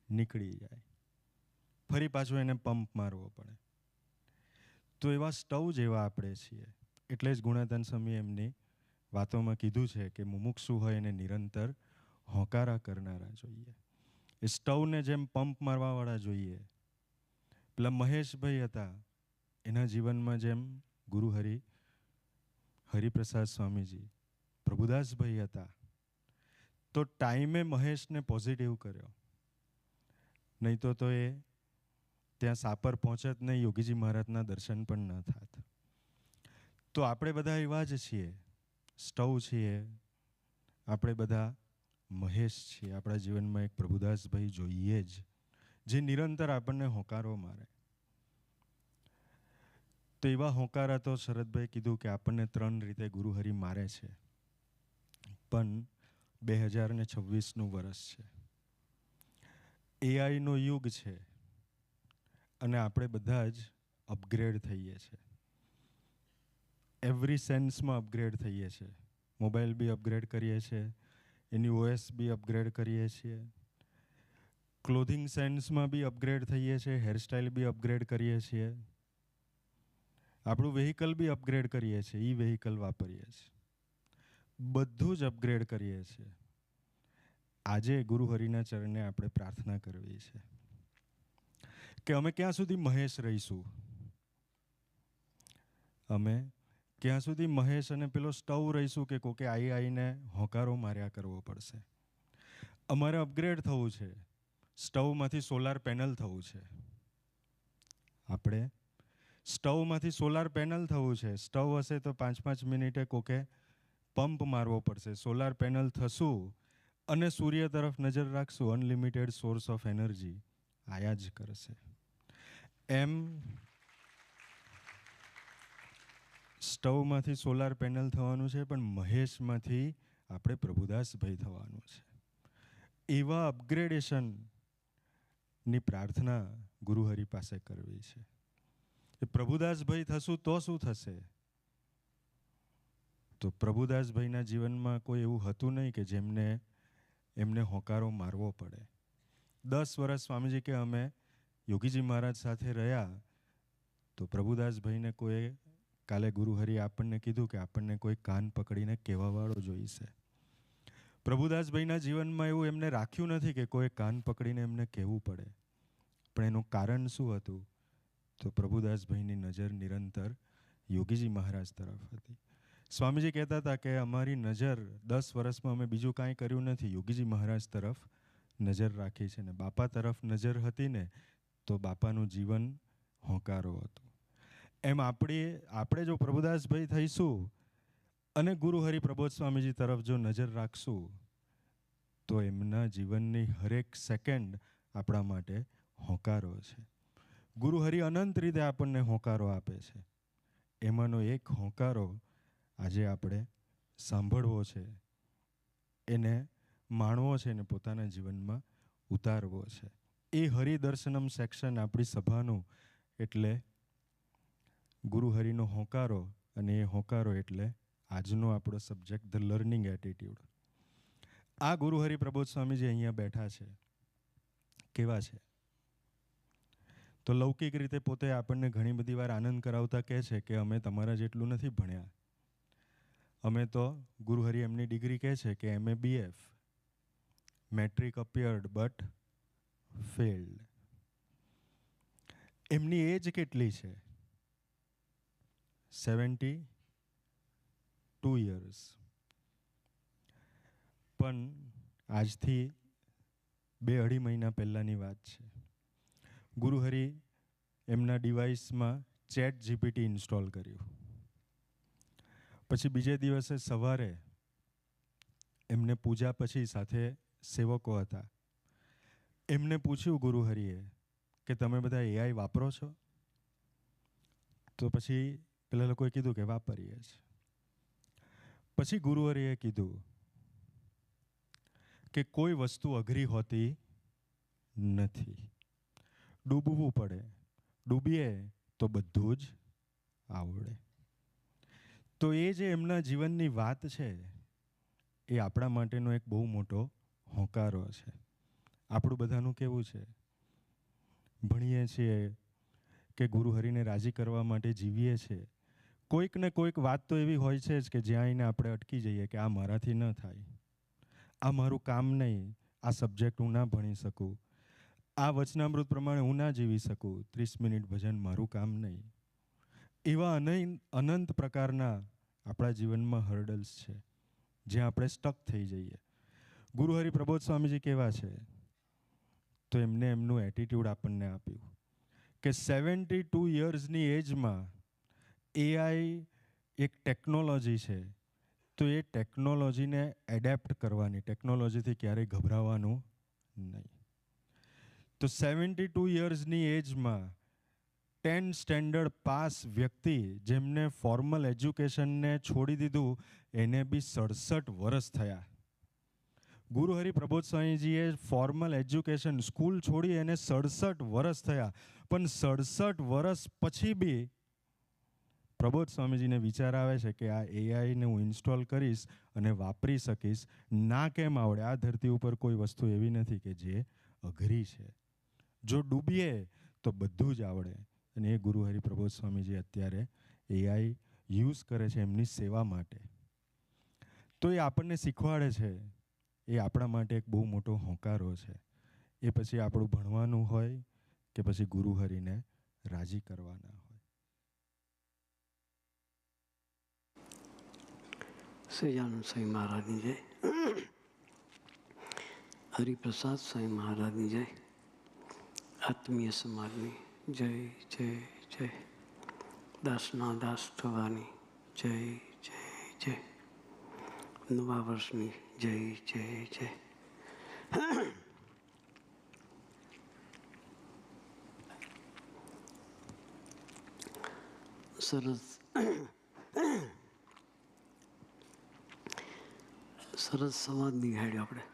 નીકળી જાય, ફરી પાછું એને પંપ મારવો પડે. તો એવા સ્ટવ જેવા આપણે છીએ. એટલે જ ગુણાતીતાનંદ સ્વામીએ એમની વાતોમાં કીધું છે કે મુમુક્ષુ હોય એને નિરંતર હોંકારા કરનારા જોઈએ. એ સ્ટવને જેમ પંપ મારવાવાળા જોઈએ. પેલા મહેશભાઈ હતા, એના જીવનમાં જેમ ગુરુહરિ હરિપ્રસાદ સ્વામીજી, પ્રભુદાસભાઈ હતા, તો ટાઈમે મહેશને પોઝિટિવ કર્યો, નહીં તો એ ત્યાં સાપર પહોંચત નહીં, યોગીજી મહારાજના દર્શન પણ ન થાત. તો આપણે બધા એવા જ છીએ, સ્ટવ છીએ, આપણે બધા મહેશ છીએ. આપણા જીવનમાં એક પ્રભુદાસભાઈ જોઈએ જ, જે નિરંતર આપણને હોંકારો મારે. તો એવા હોંકારા તો શરદભાઈ કીધું કે આપણને 3 રીતે ગુરુહરિ મારે છે. પણ 2026નું વર્ષ છે, એઆઈનો યુગ છે અને આપણે બધા જ અપગ્રેડ થઈએ છીએ. એવરી સેન્સમાં અપગ્રેડ થઈએ છીએ. મોબાઈલ બી અપગ્રેડ કરીએ છીએ, એની ઓએસ બી અપગ્રેડ કરીએ છીએ, ક્લોથિંગ સેન્સમાં બી અપગ્રેડ થઈએ છીએ, હેરસ્ટાઈલ બી અપગ્રેડ કરીએ છીએ, આપણું વેહિકલ બી અપગ્રેડ કરીએ છીએ, ઈ વેહિકલ વાપરીએ છીએ, બધું જ અપગ્રેડ કરીએ છીએ. આજે ગુરુહરિના ચરણે આપણે પ્રાર્થના કરવી છે કે અમે ક્યાં સુધી મહેશ રહીશું, અમે ક્યાં સુધી મહેશ અને પેલો સ્ટવ રહીશું કે કોકે આવીને હોકારો માર્યા કરવો પડશે. અમારે અપગ્રેડ થવું છે, સ્ટવમાંથી સોલાર પેનલ થવું છે. આપણે સ્ટવમાંથી સોલાર પેનલ થવું છે. સ્ટવ હશે તો 5-5 મિનિટે કોકે પંપ મારવો પડશે. સોલાર પેનલ થશું અને સૂર્ય તરફ નજર રાખશું, અનલિમિટેડ સોર્સ ઓફ એનર્જી આયા જ કરશે. એમ સ્ટવમાંથી સોલાર પેનલ થવાનું છે, પણ મહેશમાંથી આપણે પ્રભુદાસભાઈ થવાનું છે. એવા અપગ્રેડેશનની પ્રાર્થના ગુરુહરિ પાસે કરવી છે. એ પ્રભુદાસભાઈ થશું તો શું થશે? તો પ્રભુદાસભાઈના જીવનમાં કોઈ એવું હતું નહીં કે જેમને એમને હોકારો મારવો પડે. 10 વર્ષ સ્વામીજી કે અમે યોગીજી મહારાજ સાથે રહ્યા તો પ્રભુદાસભાઈને કોઈ કાલે ગુરુહરિએ આપણને કીધું કે આપણને કોઈ કાન પકડીને કહેવાવાળો જોઈશે. પ્રભુદાસભાઈના જીવનમાં એવું એમને રાખ્યું નથી કે કોઈ કાન પકડીને એમને કહેવું પડે, પણ એનું કારણ શું હતું? તો પ્રભુદાસભાઈની નજર નિરંતર યોગીજી મહારાજ તરફ હતી. સ્વામીજી કહેતા હતા કે અમારી નજર 10 વર્ષમાં અમે બીજું કાંઈ કર્યું નથી, યોગીજી મહારાજ તરફ નજર રાખી છે. ને બાપા તરફ નજર હતી ને તો બાપાનું જીવન હોંકારો હતો. એમ આપણે જો પ્રભુદાસભાઈ થઈશું અને ગુરુહરિ પ્રબોધ સ્વામીજી તરફ જો નજર રાખશું તો એમના જીવનની હરેક સેકન્ડ આપણા માટે હોંકારો છે. ગુરુહરિ અનંત રીતે આપણને હોંકારો આપે છે. એમાંનો એક હોંકારો આજે આપણે સાંભળવો છે, એને માણવો છે ને પોતાના જીવનમાં ઉતારવો છે. એ હરિદર્શનમ સેક્શન આપણી સભાનું એટલે ગુરુહરિનો હોંકારો, અને એ હોંકારો એટલે આજનો આપણો સબ્જેક્ટ ધ લર્નિંગ એટીટ્યુડ. આ ગુરુહરિ પ્રબોધ સ્વામીજી અહીંયા બેઠા છે. કેવા છે? તો લૌકિક રીતે પોતે આપણને ઘણી બધી વાર આનંદ કરાવતા કહે છે કે અમે તમારા જેટલું નથી ભણ્યા. અમે તો ગુરુહરિ એમની ડિગ્રી કહે છે કે MA BF, matric appeared but failed. એમની એજ કેટલી છે? 72 years. પણ આજથી 2-2.5 મહિના પહેલાંની વાત છે. ગુરુહરિ એમના ડિવાઇસમાં ChatGPT ઇન્સ્ટોલ કર્યું. પછી બીજે દિવસે સવારે એમને પૂજા પછી સાથે સેવકો હતા. એમને પૂછ્યું ગુરુહરિએ કે તમે બધા AI વાપરો છો? તો પછી પેલા લોકોએ કીધું કે વાપરીએ છીએ. પછી ગુરુહરિએ કીધું કે કોઈ વસ્તુ અઘરી હોતી નથી, ડૂબવું પડે, ડૂબીએ તો બધું જ આવડે. તો એ જે એમના જીવનની વાત છે એ આપણા માટેનો એક બહુ મોટો હોંકારો છે. આપણું બધાનું કેવું છે? ભણીએ છીએ કે ગુરુહરિને રાજી કરવા માટે જીવીએ છીએ. કોઈક ને કોઈક વાત તો એવી હોય છે જ કે જ્યાં આવીને આપણે અટકી જઈએ કે આ મારાથી ન થાય, આ મારું કામ નહીં, આ સબ્જેક્ટ હું ના ભણી શકું, આ વચનામૃત પ્રમાણે હું ના જીવી શકું, 30 મિનિટ ભજન મારું કામ નહીં. એવા અનંત પ્રકારના આપણા જીવનમાં હર્ડલ્સ છે જ્યાં આપણે સ્ટક થઈ જઈએ. ગુરુહરિ પ્રબોધ સ્વામીજી કેવા છે? તો એમને એમનું એટીટ્યુડ આપણને આપ્યું કે 72 યર્સની એજમાં AI એક ટેકનોલોજી છે, તો એ ટેકનોલોજીને એડેપ્ટ કરવાની, ટેકનોલોજીથી ક્યારેય ગભરાવાનું નહીં. તો 72 યર્સની એજમાં 10 સ્ટેન્ડર્ડ પાસ વ્યક્તિ જેમને ફોર્મલ એજ્યુકેશનને છોડી દીધું એને બી 67 વર્ષ થયા. Guruhari Prabodh સ્વામીજીએ formal education school છોડી એને 67 વર્ષ થયા. પણ 67 વર્ષ પછી બી પ્રબોધ સ્વામીજીને વિચાર આવે છે કે આ AIને હું ઇન્સ્ટોલ કરીશ અને વાપરી શકીશ. ના કેમ આવડે? આ ધરતી ઉપર કોઈ વસ્તુ એવી નથી કે જે અઘરી છે. જો ડૂબીએ તો બધું જ આવડે. અને એ ગુરુહરિ પ્રબોધ સ્વામીજી અત્યારે AI યુઝ કરે છે એમની સેવા માટે. તો એ આપણને શીખવાડે છે, એ આપણા માટે એક બહુ મોટો હોંકારો છે. એ પછી આપણું ભણવાનું હોય કે પછી ગુરુહરિને રાજી કરવાના હોય? સહજાનંદ સ્વામી મહારાજની જય, હરિપ્રસાદ સ્વામી મહારાજની જય, આત્મીય સમાજની જય જય જય, દાસના દાસ થવાની જય જય જય, નવા વર્ષની જય જય જય. સરસ સંવાદ નિહાળ્યો આપણે.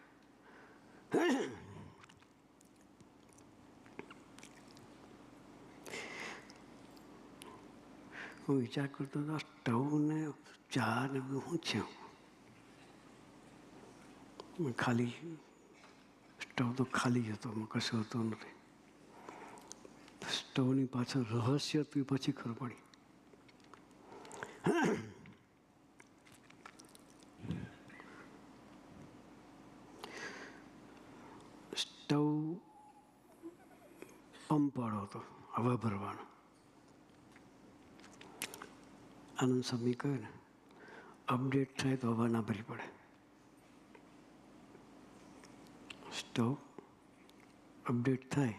હું વિચાર કરતો હતો સ્ટવ ને ચા ને બધું શું છે. ખાલી સ્ટવ તો ખાલી જ હતો, કશું હતું નથી. સ્ટવની પાછળ રહસ્ય હતું પછી ખબર પડી. સ્ટવ પંપ વાળો હતો, હવા ભરવાનો. આનંદ સ્વામી કહ્યું ને, અપડેટ થાય તો હવા ના ભરી પડે. સ્ટવ અપડેટ થાય,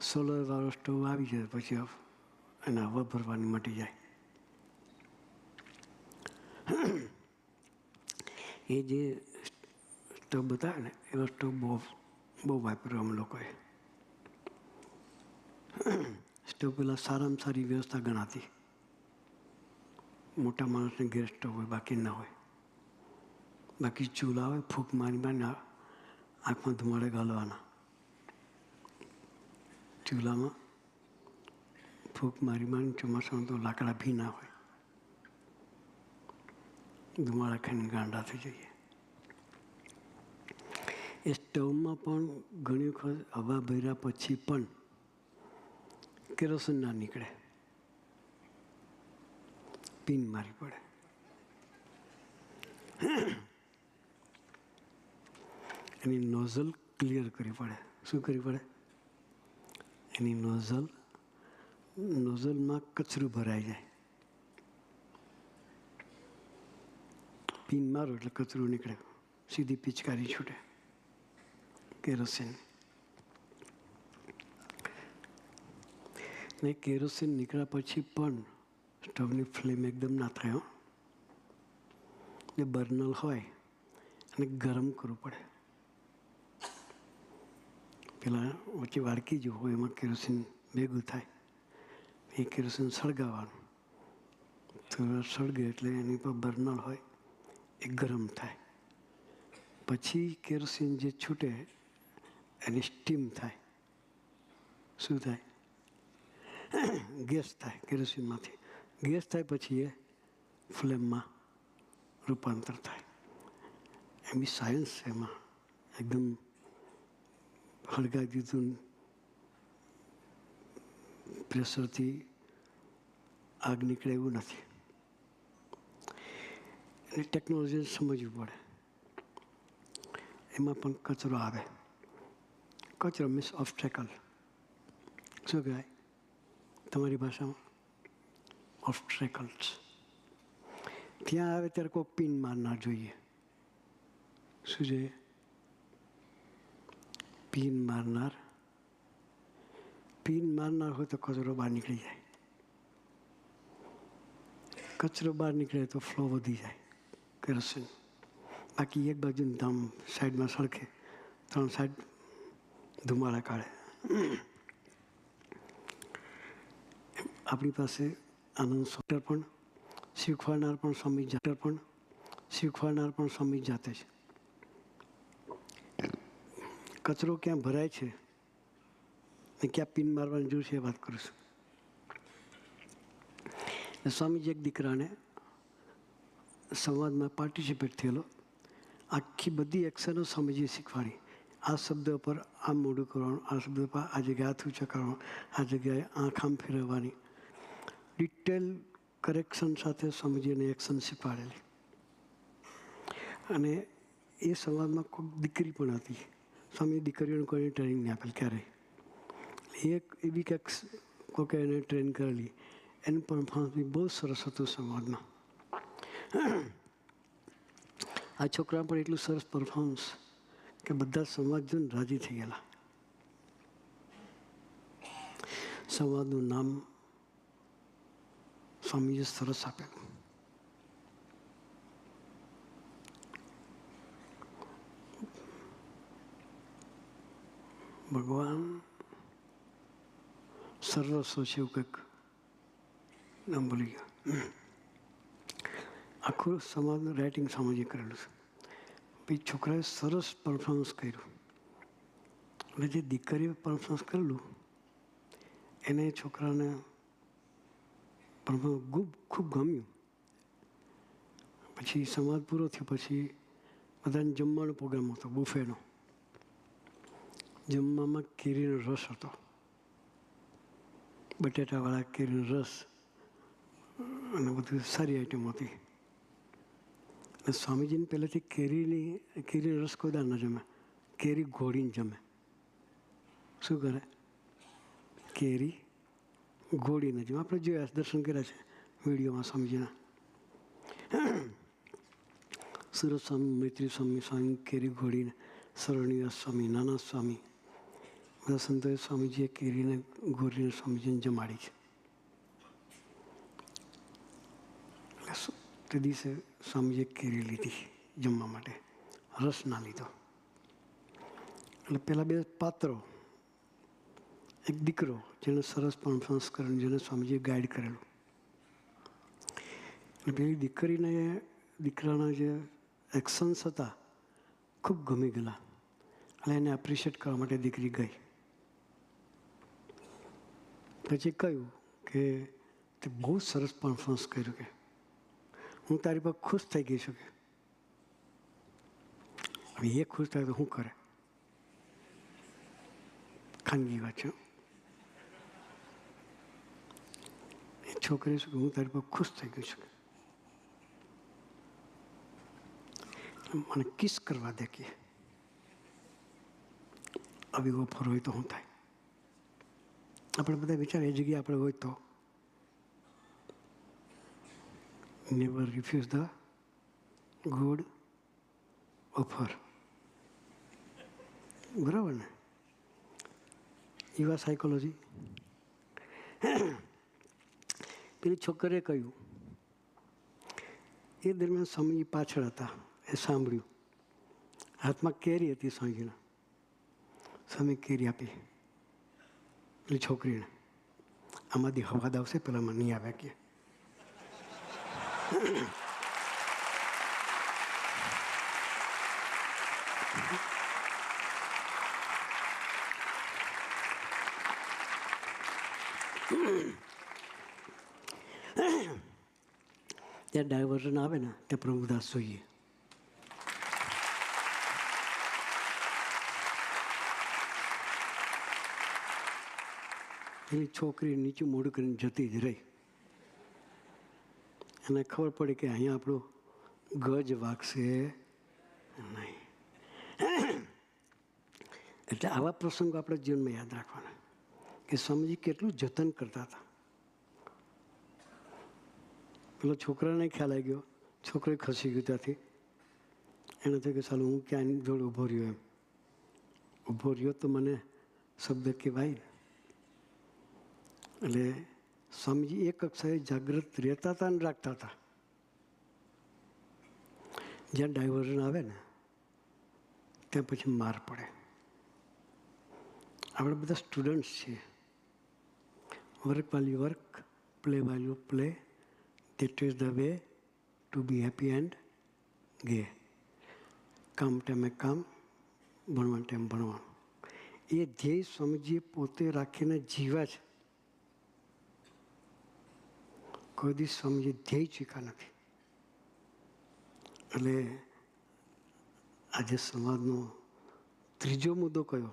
સોલર વાળો સ્ટવ આવી જાય પછી એને હવા ભરવાની મટી જાય. એ જે સ્ટવ બતાવે ને એવા સ્ટવ બહુ વાપર્યો અમે લોકોએ. સ્ટવ પેલા સારામાં સારી વ્યવસ્થા ગણાતી. મોટા માણસને ઘેર સ્ટવ હોય, બાકી ના હોય. બાકી ચૂલા હોય, ફૂંક મારી મારીને આંખમાં ધુમાડે ગાળવાના. ચૂલામાં ફૂંક મારી મારીને ચોમાસામાં તો લાકડા ભી ના હોય, ધુમાડા ખાઈને ગાંડા થઈ જઈએ. એ સ્ટવમાં પણ ઘણી વખત હવા ભર્યા પછી પણ કેરોસીન ના નીકળે, પિન મારી પડે. એની નોઝલ ક્લિયર કરવી પડે. શું કરવી પડે? એની નોઝલમાં કચરું ભરાઈ જાય. પિન મારો એટલે કચરું નીકળે, સીધી પિચકારી છૂટે કેરોસીન. ને કેરોસીન નીકળ્યા પછી પણ સ્ટવની ફ્લેમ એકદમ ના થાય. ને બર્નર હોય અને ગરમ કરવું પડે. પેલા વચ્ચે વાડકી જો હોય એમાં કેરોસીન ભેગું થાય, એ કેરોસીન સળગાવવાનું. થોડા સળગે એટલે એની પર બર્નર હોય એ ગરમ થાય. પછી કેરોસીન જે છૂટે એની સ્ટીમ થાય. શું થાય? ગેસ થાય કેરોસીનમાંથી. ગેસ થાય પછી એ ફ્લેમમાં રૂપાંતર થાય. એમની સાયન્સ એમાં એકદમ હળગાવી દીધું, પ્રેશરથી આગ નીકળે એવું નથી. એટલે ટેકનોલોજીને સમજવું પડે. એમાં પણ કચરો આવે. કચરો મીન્સ ઓબ્સ્ટેકલ. શું કહેવાય તમારી ભાષામાં? ઓબ્સ્ટેકલ્સ. ત્યાં આવે ત્યારે કોઈ પિન મારનાર જોઈએ. શું જોઈએ? પિન મારનાર. પિન મારનાર હોય તો કચરો બહાર નીકળી જાય. કચરો બહાર નીકળે તો ફ્લો વધી જાય કેરોસીન. બાકી એક બાજુ ધામ સાઈડમાં સળખે, 3 સાઈડ ધુમાડા કાઢે. આપણી પાસે આનંદ સોટર પણ શીખવાડનાર પણ સ્વામી જાતે છે. કચરો ક્યાં ભરાય છે ને ક્યાં પિન મારવાની જરૂર છે એ વાત કરું છું. સ્વામીજી એક દીકરાને સંવાદમાં પાર્ટિસિપેટ થયેલો, આખી બધી એક્શનો સ્વામીજીએ શીખવાડી. આ શબ્દ પર આમ મોઢું કરવાનું, આ શબ્દ પર આ જગ્યાએ હાથ ઊંચા કરવાનું, આ જગ્યાએ આંખ આમ ફેરવવાની. ડિટેલ કરેક્શન સાથે સ્વામીજીને એક્શન શીખવાડેલી. અને એ સંવાદમાં કોઈ દીકરી પણ હતી. સ્વામી દીકરીઓને કોઈ ટ્રેનિંગ નહીં આપેલ ક્યારેય. એક એવી કંઈક કોકે એને ટ્રેન કરેલી, એનું પરફોર્મન્સ બી બહુ સરસ હતું સમાજમાં. આ છોકરા પણ એટલું સરસ પરફોર્મન્સ કે બધા સમાજ જોઈને રાજી થઈ ગયેલા. સમાજનું નામ સ્વામીએ સરસ આપેલું. ભગવાન સર્વસ્વ છે એવું કંઈક નામ બોલી ગયા. આખું સમાજનું રાઇટિંગ સ્વામીએ કરેલું છે. પછી છોકરાએ સરસ પરફોર્મન્સ કર્યું. એટલે જે દીકરીએ પરફોર્મન્સ કરેલું એને છોકરાને પરફોર્મન્સ ખૂબ ગમ્યું. પછી સમાજ પૂરો થયો પછી બધાને જમવાનો પ્રોગ્રામ હતો, બુફેનો. જમવામાં કેરીનો રસ હતો, બટેટાવાળા કેરીનો રસ અને બધું સારી આઈટમ હતી. અને સ્વામીજીને પહેલેથી કેરીનો રસ કોઈ દાળ ન જમે, કેરી ઘોળીને જમે. શું કરે? કેરી ઘોળીને જમે. આપણે જોયા, દર્શન કર્યા છે વિડીયોમાં સ્વામીજીના. સુરત સ્વામી, મૈત્રી સ્વામી કેરી ઘોળીને, સરણિયા સ્વામી, નાના સ્વામી, બધા સંતોએ સ્વામીજીએ કેરીને ઘોરીને સ્વામીજીને જમાડી છે. તે દિવસે સ્વામીજીએ કેરી લીધી જમવા માટે, રસ ના લીધો. એટલે પેલા બે પાત્રો, એક દીકરો જેને સરસ પરફોર્મન્સ કરેલું, જેને સ્વામીજીએ ગાઈડ કરેલું. એટલે પેલી દીકરીને દીકરાના જે એક્શન્સ હતા ખૂબ ગમી ગયેલા. એટલે એને એપ્રિશિએટ કરવા માટે દીકરી ગઈ. પછી કહ્યું કે તે બહુ સરસ પરફોર્મન્સ કર્યું, કે હું તારી પર ખુશ થઈ ગઈ છું. કે હવે એ ખુશ થાય તો શું કરે? ખાનગી વાત છે. એ છોકરી શું કે હું તારી પર ખુશ થઈ ગઈ છું, મને કિસ કરવા દે. કે આવી ઓફર હોય તો શું થાય? આપણે બધા વિચાર એ જગ્યાએ આપણે હોય તો never refuse the good offer. બરાબર ને? એવા સાયકોલોજી. પેલી છોકરીએ કહ્યું, એ દરમિયાન સ્વામી પાછળ હતા, એ સાંભળ્યું. હાથમાં કેરી હતી સ્વામીજીના. સ્વામી કેરી આપી એટલે છોકરીને, આમાંથી હવાદ આવશે, પેલામાં નહીં આવે. કે ત્યાં ડાયવર્ઝન આવે ને ત્યાં પ્રભુદાસ જોઈએ. એની છોકરી નીચું મોઢું કરીને જતી જ રહી. એને ખબર પડી કે અહીંયા આપણું ગજ વાગશે નહીં. એટલે આવા પ્રસંગો આપણે જીવનમાં યાદ રાખવાના કે સ્વામીજી કેટલું જતન કરતા હતા. પેલો છોકરાને ખ્યાલ આવી ગયો, છોકરો ખસી ગયો ત્યાંથી. એને થયું કે ચાલો હું ક્યાં જોડે ઊભો રહ્યો. એમ ઊભો રહ્યો તો મને શબ્દ કહેવાય. એટલે સ્વામીજી એક કક્ષાએ જાગૃત રહેતા હતા અને રાખતા હતા. જ્યાં ડાયવર્ઝન આવે ને ત્યાં પછી માર પડે. આપણે બધા સ્ટુડન્ટ્સ છીએ. Work while you work, play while you play. That is the way to be happy and gay. કામ ટાઈમે કામ, ભણવા ટાઈમ ભણવાનું. એ ધ્યેય સ્વામીજીએ પોતે રાખીને જીવ્યા છે. કોઈ દિવસ સ્વામીજી ધ્યેય ચૂક્યા નથી. એટલે આજે સમાજનો ત્રીજો મુદ્દો કયો?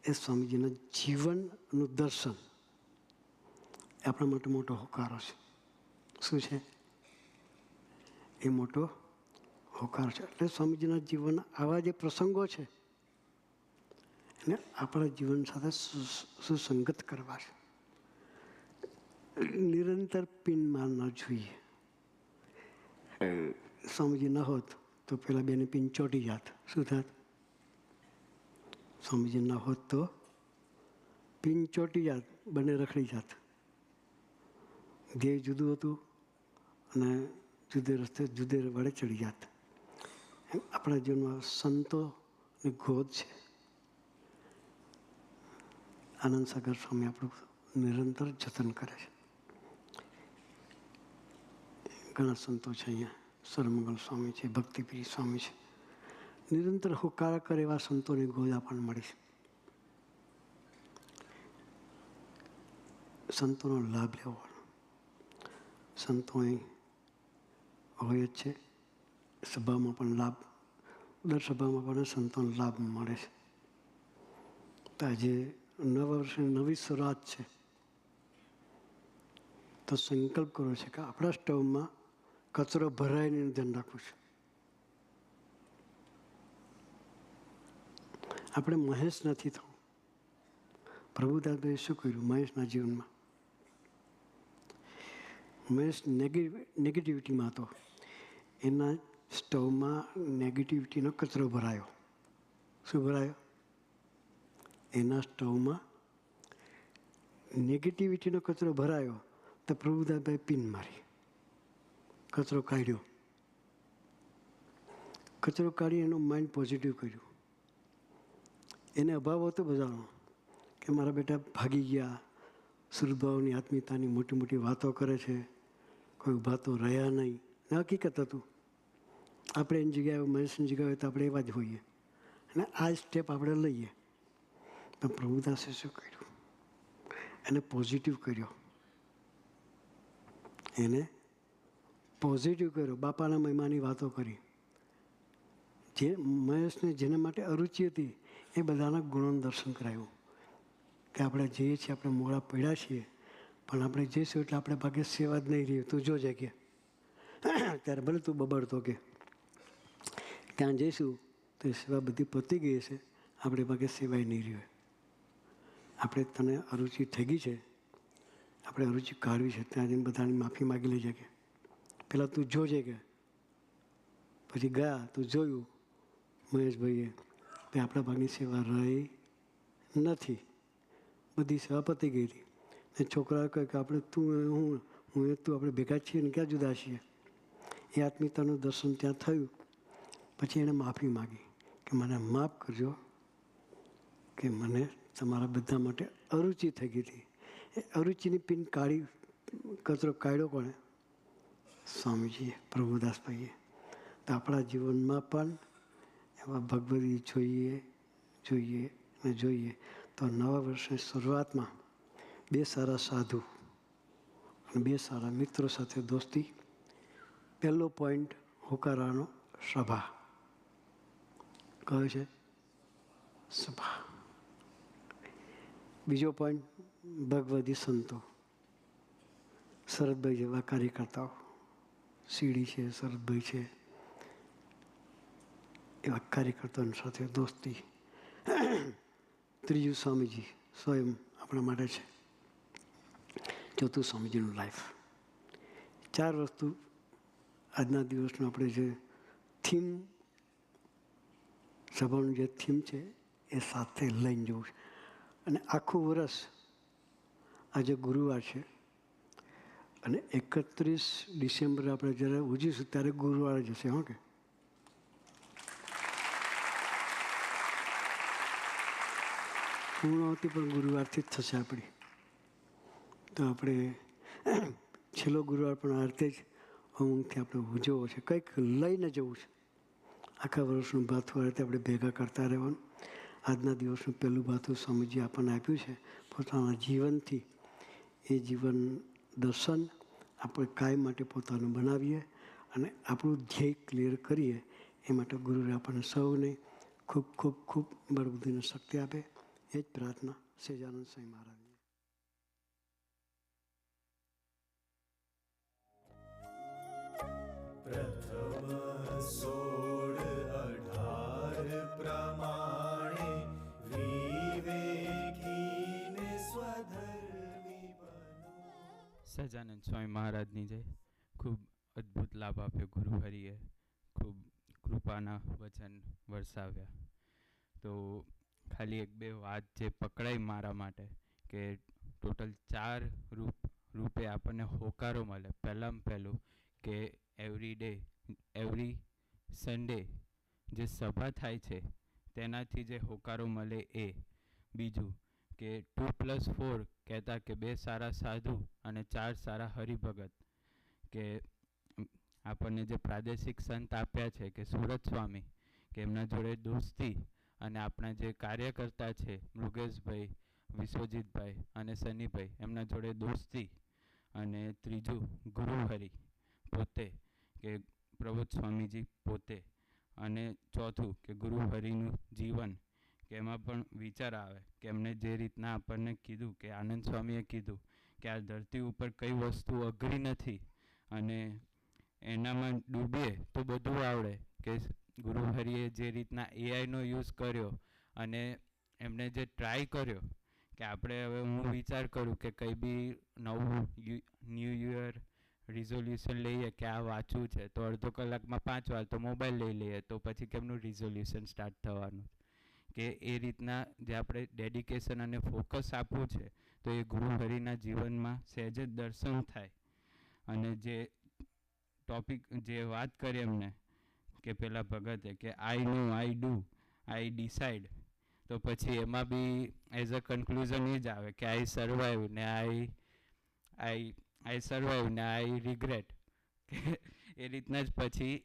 એ સ્વામીજીના જીવનનું દર્શન. એ આપણા માટે મોટો હોકારો છે. શું છે એ? મોટો હોકારો છે. એટલે સ્વામીજીના જીવનના આવા જે પ્રસંગો છે અને આપણા જીવન સાથે સુસંગત કરવા છે. નિરંતર પિન મારનાર જોઈએ. સ્વામીજી ન હોત તો પેલા બેને પિન ચોટી જાત. શું થાત? સ્વામીજી ન હોત તો પિન ચોટી જાત, બંને રખડી જાત. ધ્યેય જુદું હતું અને જુદે રસ્તે જુદે વડે ચડી જાત. આપણા જીવનમાં સંતોની ગોદ છે. આનંદ સાગર સ્વામી આપણું નિરંતર જતન કરે છે. ઘણા સંતો છે અહીંયા. સર્વમંગલ સ્વામી છે, ભક્તિપ્રિય સ્વામી છે. નિરંતર હોકારા કરે એવા સંતોની ગોદ આપણને મળી છે. સંતોનો લાભ લેવો. સંતો અહીં હોય જ છે. સભામાં પણ લાભ, દર સભામાં પણ સંતોનો લાભ મળે છે. તો આજે નવા વર્ષની નવી શરૂઆત છે, તો સંકલ્પ કરવો છે કે આપણા સ્ટવમાં કચરો ભરાય નહીં ધ્યાન રાખવું છે. આપણે મહેશ નથી થવું. પ્રભુદાસભાઈએ શું કર્યું મહેશના જીવનમાં? મહેશ નેગેટિવિટીમાં હતો. એના સ્ટવમાં નેગેટિવિટીનો કચરો ભરાયો. શું ભરાયો? એના સ્ટવમાં નેગેટિવિટીનો કચરો ભરાયો તો પ્રભુદાસભાઈ પિન મારી, કચરો કાઢ્યો. કચરો કાઢી એનું માઇન્ડ પોઝિટિવ કર્યું. એને અભાવ હતો બધાનો કે મારા બેટા ભાગી ગયા, સુરભાવની આત્મીયતાની મોટી મોટી વાતો કરે છે, કોઈ ઊભા તો રહ્યા નહીં. હકીકત હતું. આપણે એની જગ્યાએ મહેશની જગ્યાએ હોય તો આપણે એવા જ હોઈએ અને આ સ્ટેપ આપણે લઈએ. પણ પ્રભુદાસે શું કર્યું? એને પોઝિટિવ કર્યો. એને પોઝિટિવ કર્યો. બાપાના મહિમાની વાતો કરી. જે મહેશને જેના માટે અરુચિ હતી એ બધાના ગુણોનું દર્શન કરાયું કે આપણે જઈએ છીએ, આપણે મોડા પડ્યા છીએ, પણ આપણે જઈશું એટલે આપણે ભાગે સેવા જ નહીં રહી. તું જોજે કે ત્યારે ભલે તું બબડતો કે ત્યાં જઈશું તો એ સેવા બધી પતી ગઈ છે, આપણે ભાગે સેવાય નહીં રહી. આપણે તને અરુચિ થઈ ગઈ છે, આપણે અરુચિ કાઢવી છે, ત્યાં જઈને બધાની માફી માગી લેજે કે પહેલાં તું જોજે કે. પછી ગયા તું જોયું મહેશભાઈએ કે આપણા ભાગની સેવા રહી નથી, બધી સેવા પતી ગઈ હતી. ને છોકરાઓ કહે કે આપણે તું હું તું આપણે ભેગા છીએ ને ક્યાં જુદા છીએ. એ આત્મીયતાનું દર્શન ત્યાં થયું. પછી એણે માફી માગી કે મને માફ કરજો કે મને તમારા બધા માટે અરુચિ થઈ ગઈ હતી. એ અરુચિની પિન કાઢી, કચરો કાઢ્યો કોણે? સ્વામીજીએ, પ્રભુદાસભાઈએ. તો આપણા જીવનમાં પણ એવા ભગવદી જોઈએ અને જોઈએ. તો નવા વર્ષની શરૂઆતમાં બે સારા સાધુ અને બે સારા મિત્રો સાથે દોસ્તી. પહેલો પોઈન્ટ હોકારાનો સભા. કયો છે? સભા. બીજો પોઈન્ટ ભગવદી સંતો. શરદભાઈ જેવા કાર્યકર્તાઓ, સીડી છે, શરદભાઈ છે, એવા કાર્યકર્તાઓની સાથે દોસ્તી. ત્રીજું સ્વામીજી સ્વયં આપણા માટે છે. ચોથું સ્વામીજીનું લાઈફ. 4 વસ્તુ આજના દિવસનું આપણે જે થીમ, સભાનું જે થીમ છે એ સાથે લઈને જવું છે. અને આખું વર્ષ આજે ગુરુવાર છે અને 31 ડિસેમ્બર આપણે જ્યારે ઉજવીશું ત્યારે ગુરુવાર જ હશે. હો કે પૂર્ણાવતી પણ ગુરુવારથી જ થશે આપણી. તો આપણે છેલ્લો ગુરુવાર પણ આ રીતે જ ઉમંગથી આપણે ઉજવવો છે. કંઈક લઈને જવું છે. આખા વર્ષનું ભાથું આ રીતે આપણે ભેગા કરતા રહેવાનું. આજના દિવસનું પહેલું ભાથું સ્વામીજી આપણને આપ્યું છે પોતાના જીવનથી. એ જીવન દર્શન આપણે કાયમ માટે પોતાનું બનાવીએ અને આપણું ધ્યેય ક્લિયર કરીએ. એ માટે ગુરુએ આપણને સૌને ખૂબ ખૂબ ખૂબ બળબુદ્ધિને શક્તિ આપે. એ જ પ્રાર્થના સહજાનંદ સ્વામી મહારાજ. પ્રથમ 16-18 પ્રમાણે સહજાનંદ સ્વામી મહારાજની જય. ખૂબ અદ્ભુત લાભ આપ્યો ગુરુહરિએ, ખૂબ કૃપાના વચન વરસાવ્યા. તો ખાલી એક બે વાત જે પકડાઈ મારા માટે કે ટોટલ 4 રૂપે આપણને હોકારો મળે. પહેલાં પહેલું કે એવરી ડે, એવરી સન્ડે જે સભા થાય છે તેનાથી જે હોકારો મળે એ. બીજું કે 2+4 કહેતા કે 2 સારા સાધુ અને 4 સારા હરિભગત, કે આપણને જે પ્રાદેશિક સંત આપ્યા છે કે સુરત સ્વામી, કે એમના જોડે દોસ્તી, અને આપણા જે કાર્યકર્તા છે મૃગેશભાઈ, વિશ્વજીતભાઈ અને સનીભાઈ, એમના જોડે દોસ્તી. અને ત્રીજું ગુરુહરિ પોતે, કે પ્રબોધ સ્વામીજી પોતે. અને ચોથું કે ગુરુહરિનું જીવન, કે એમાં પણ વિચાર આવે કે એમને જે રીતના આપણને કીધું કે આનંદ સ્વામીએ કીધું કે આ ધરતી ઉપર કઈ વસ્તુ અઘરી નથી અને એનામાં ડૂબીએ તો બધું આવડે. કે ગુરુહરિએ જે રીતના એઆઈનો યુઝ કર્યો અને એમણે જે ટ્રાય કર્યો કે આપણે હવે હું વિચાર કરું કે કંઈ બી નવું ન્યૂ યર રિઝોલ્યુશન લઈએ કે આ વાંચવું છે તો અડધો કલાકમાં 5 વાર તો મોબાઈલ લઈ લઈએ, તો પછી કેમનું રિઝોલ્યુશન સ્ટાર્ટ થવાનું. કે એ રીતના જે આપણે ડેડિકેશન અને ફોકસ આપવું છે તો એ ગુરુહરિના જીવનમાં સહેજ જ દર્શન થાય. અને જે ટોપિક જે વાત કરી એમને કે પેલા ભગતે કે I know, I do, I decide, તો પછી એમાં બી એઝ અ કન્ક્લુઝન એ જ આવે કે આઈ સર્વાઈવ ને આઈ સર્વાઈવ ને આઈ રિગ્રેટ. કે એ રીતના જ પછી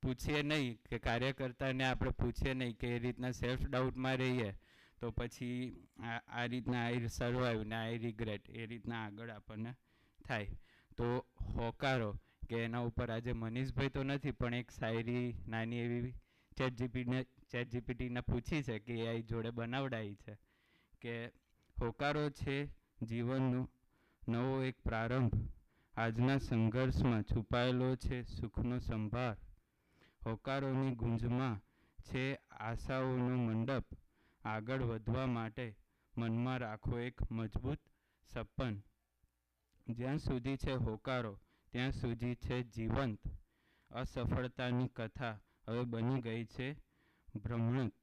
પૂછીએ નહીં કે કાર્યકર્તાને આપણે પૂછીએ નહીં કે એ રીતના સેલ્ફ ડાઉટમાં રહીએ તો પછી આ રીતના આઈ સર્વાઈવ ને આઈ રિગ્રેટ એ રીતના આગળ આપણને થાય. તો હોકારો કે એના ઉપર આજે મનીષભાઈ તો નથી પણ એક શાયરી નાની એવી ચેટ જીપીટીને પૂછી છે કે એ જોડે બનાવડાવી છે કે હોકારો છે જીવનનો નવો એક પ્રારંભ, આજના સંઘર્ષમાં છુપાયેલો છે સુખનો સંભાર. હોકારોની ગુંજમાં છે આશાઓનો મંડપ, આગળ વધવા માટે મનમાં રાખો એક મજબૂત સપન. જ્યાં સુધી છે હોકારો ત્યાં સુધી છે જીવંત, અસફળતાની કથા હવે બની ગઈ છે ભ્રમણત.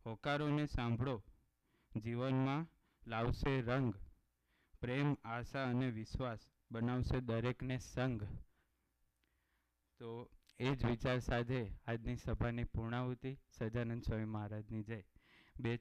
હોકારોને સાંભળો, જીવનમાં લાવશે રંગ, પ્રેમ, આશા અને વિશ્વાસ બનાવશે દરેકને સંગ. તો એ જ વિચાર સાથે આજની સભાની પૂર્ણાહુતિ. સહજાનંદ સ્વામી મહારાજની જય. 2-4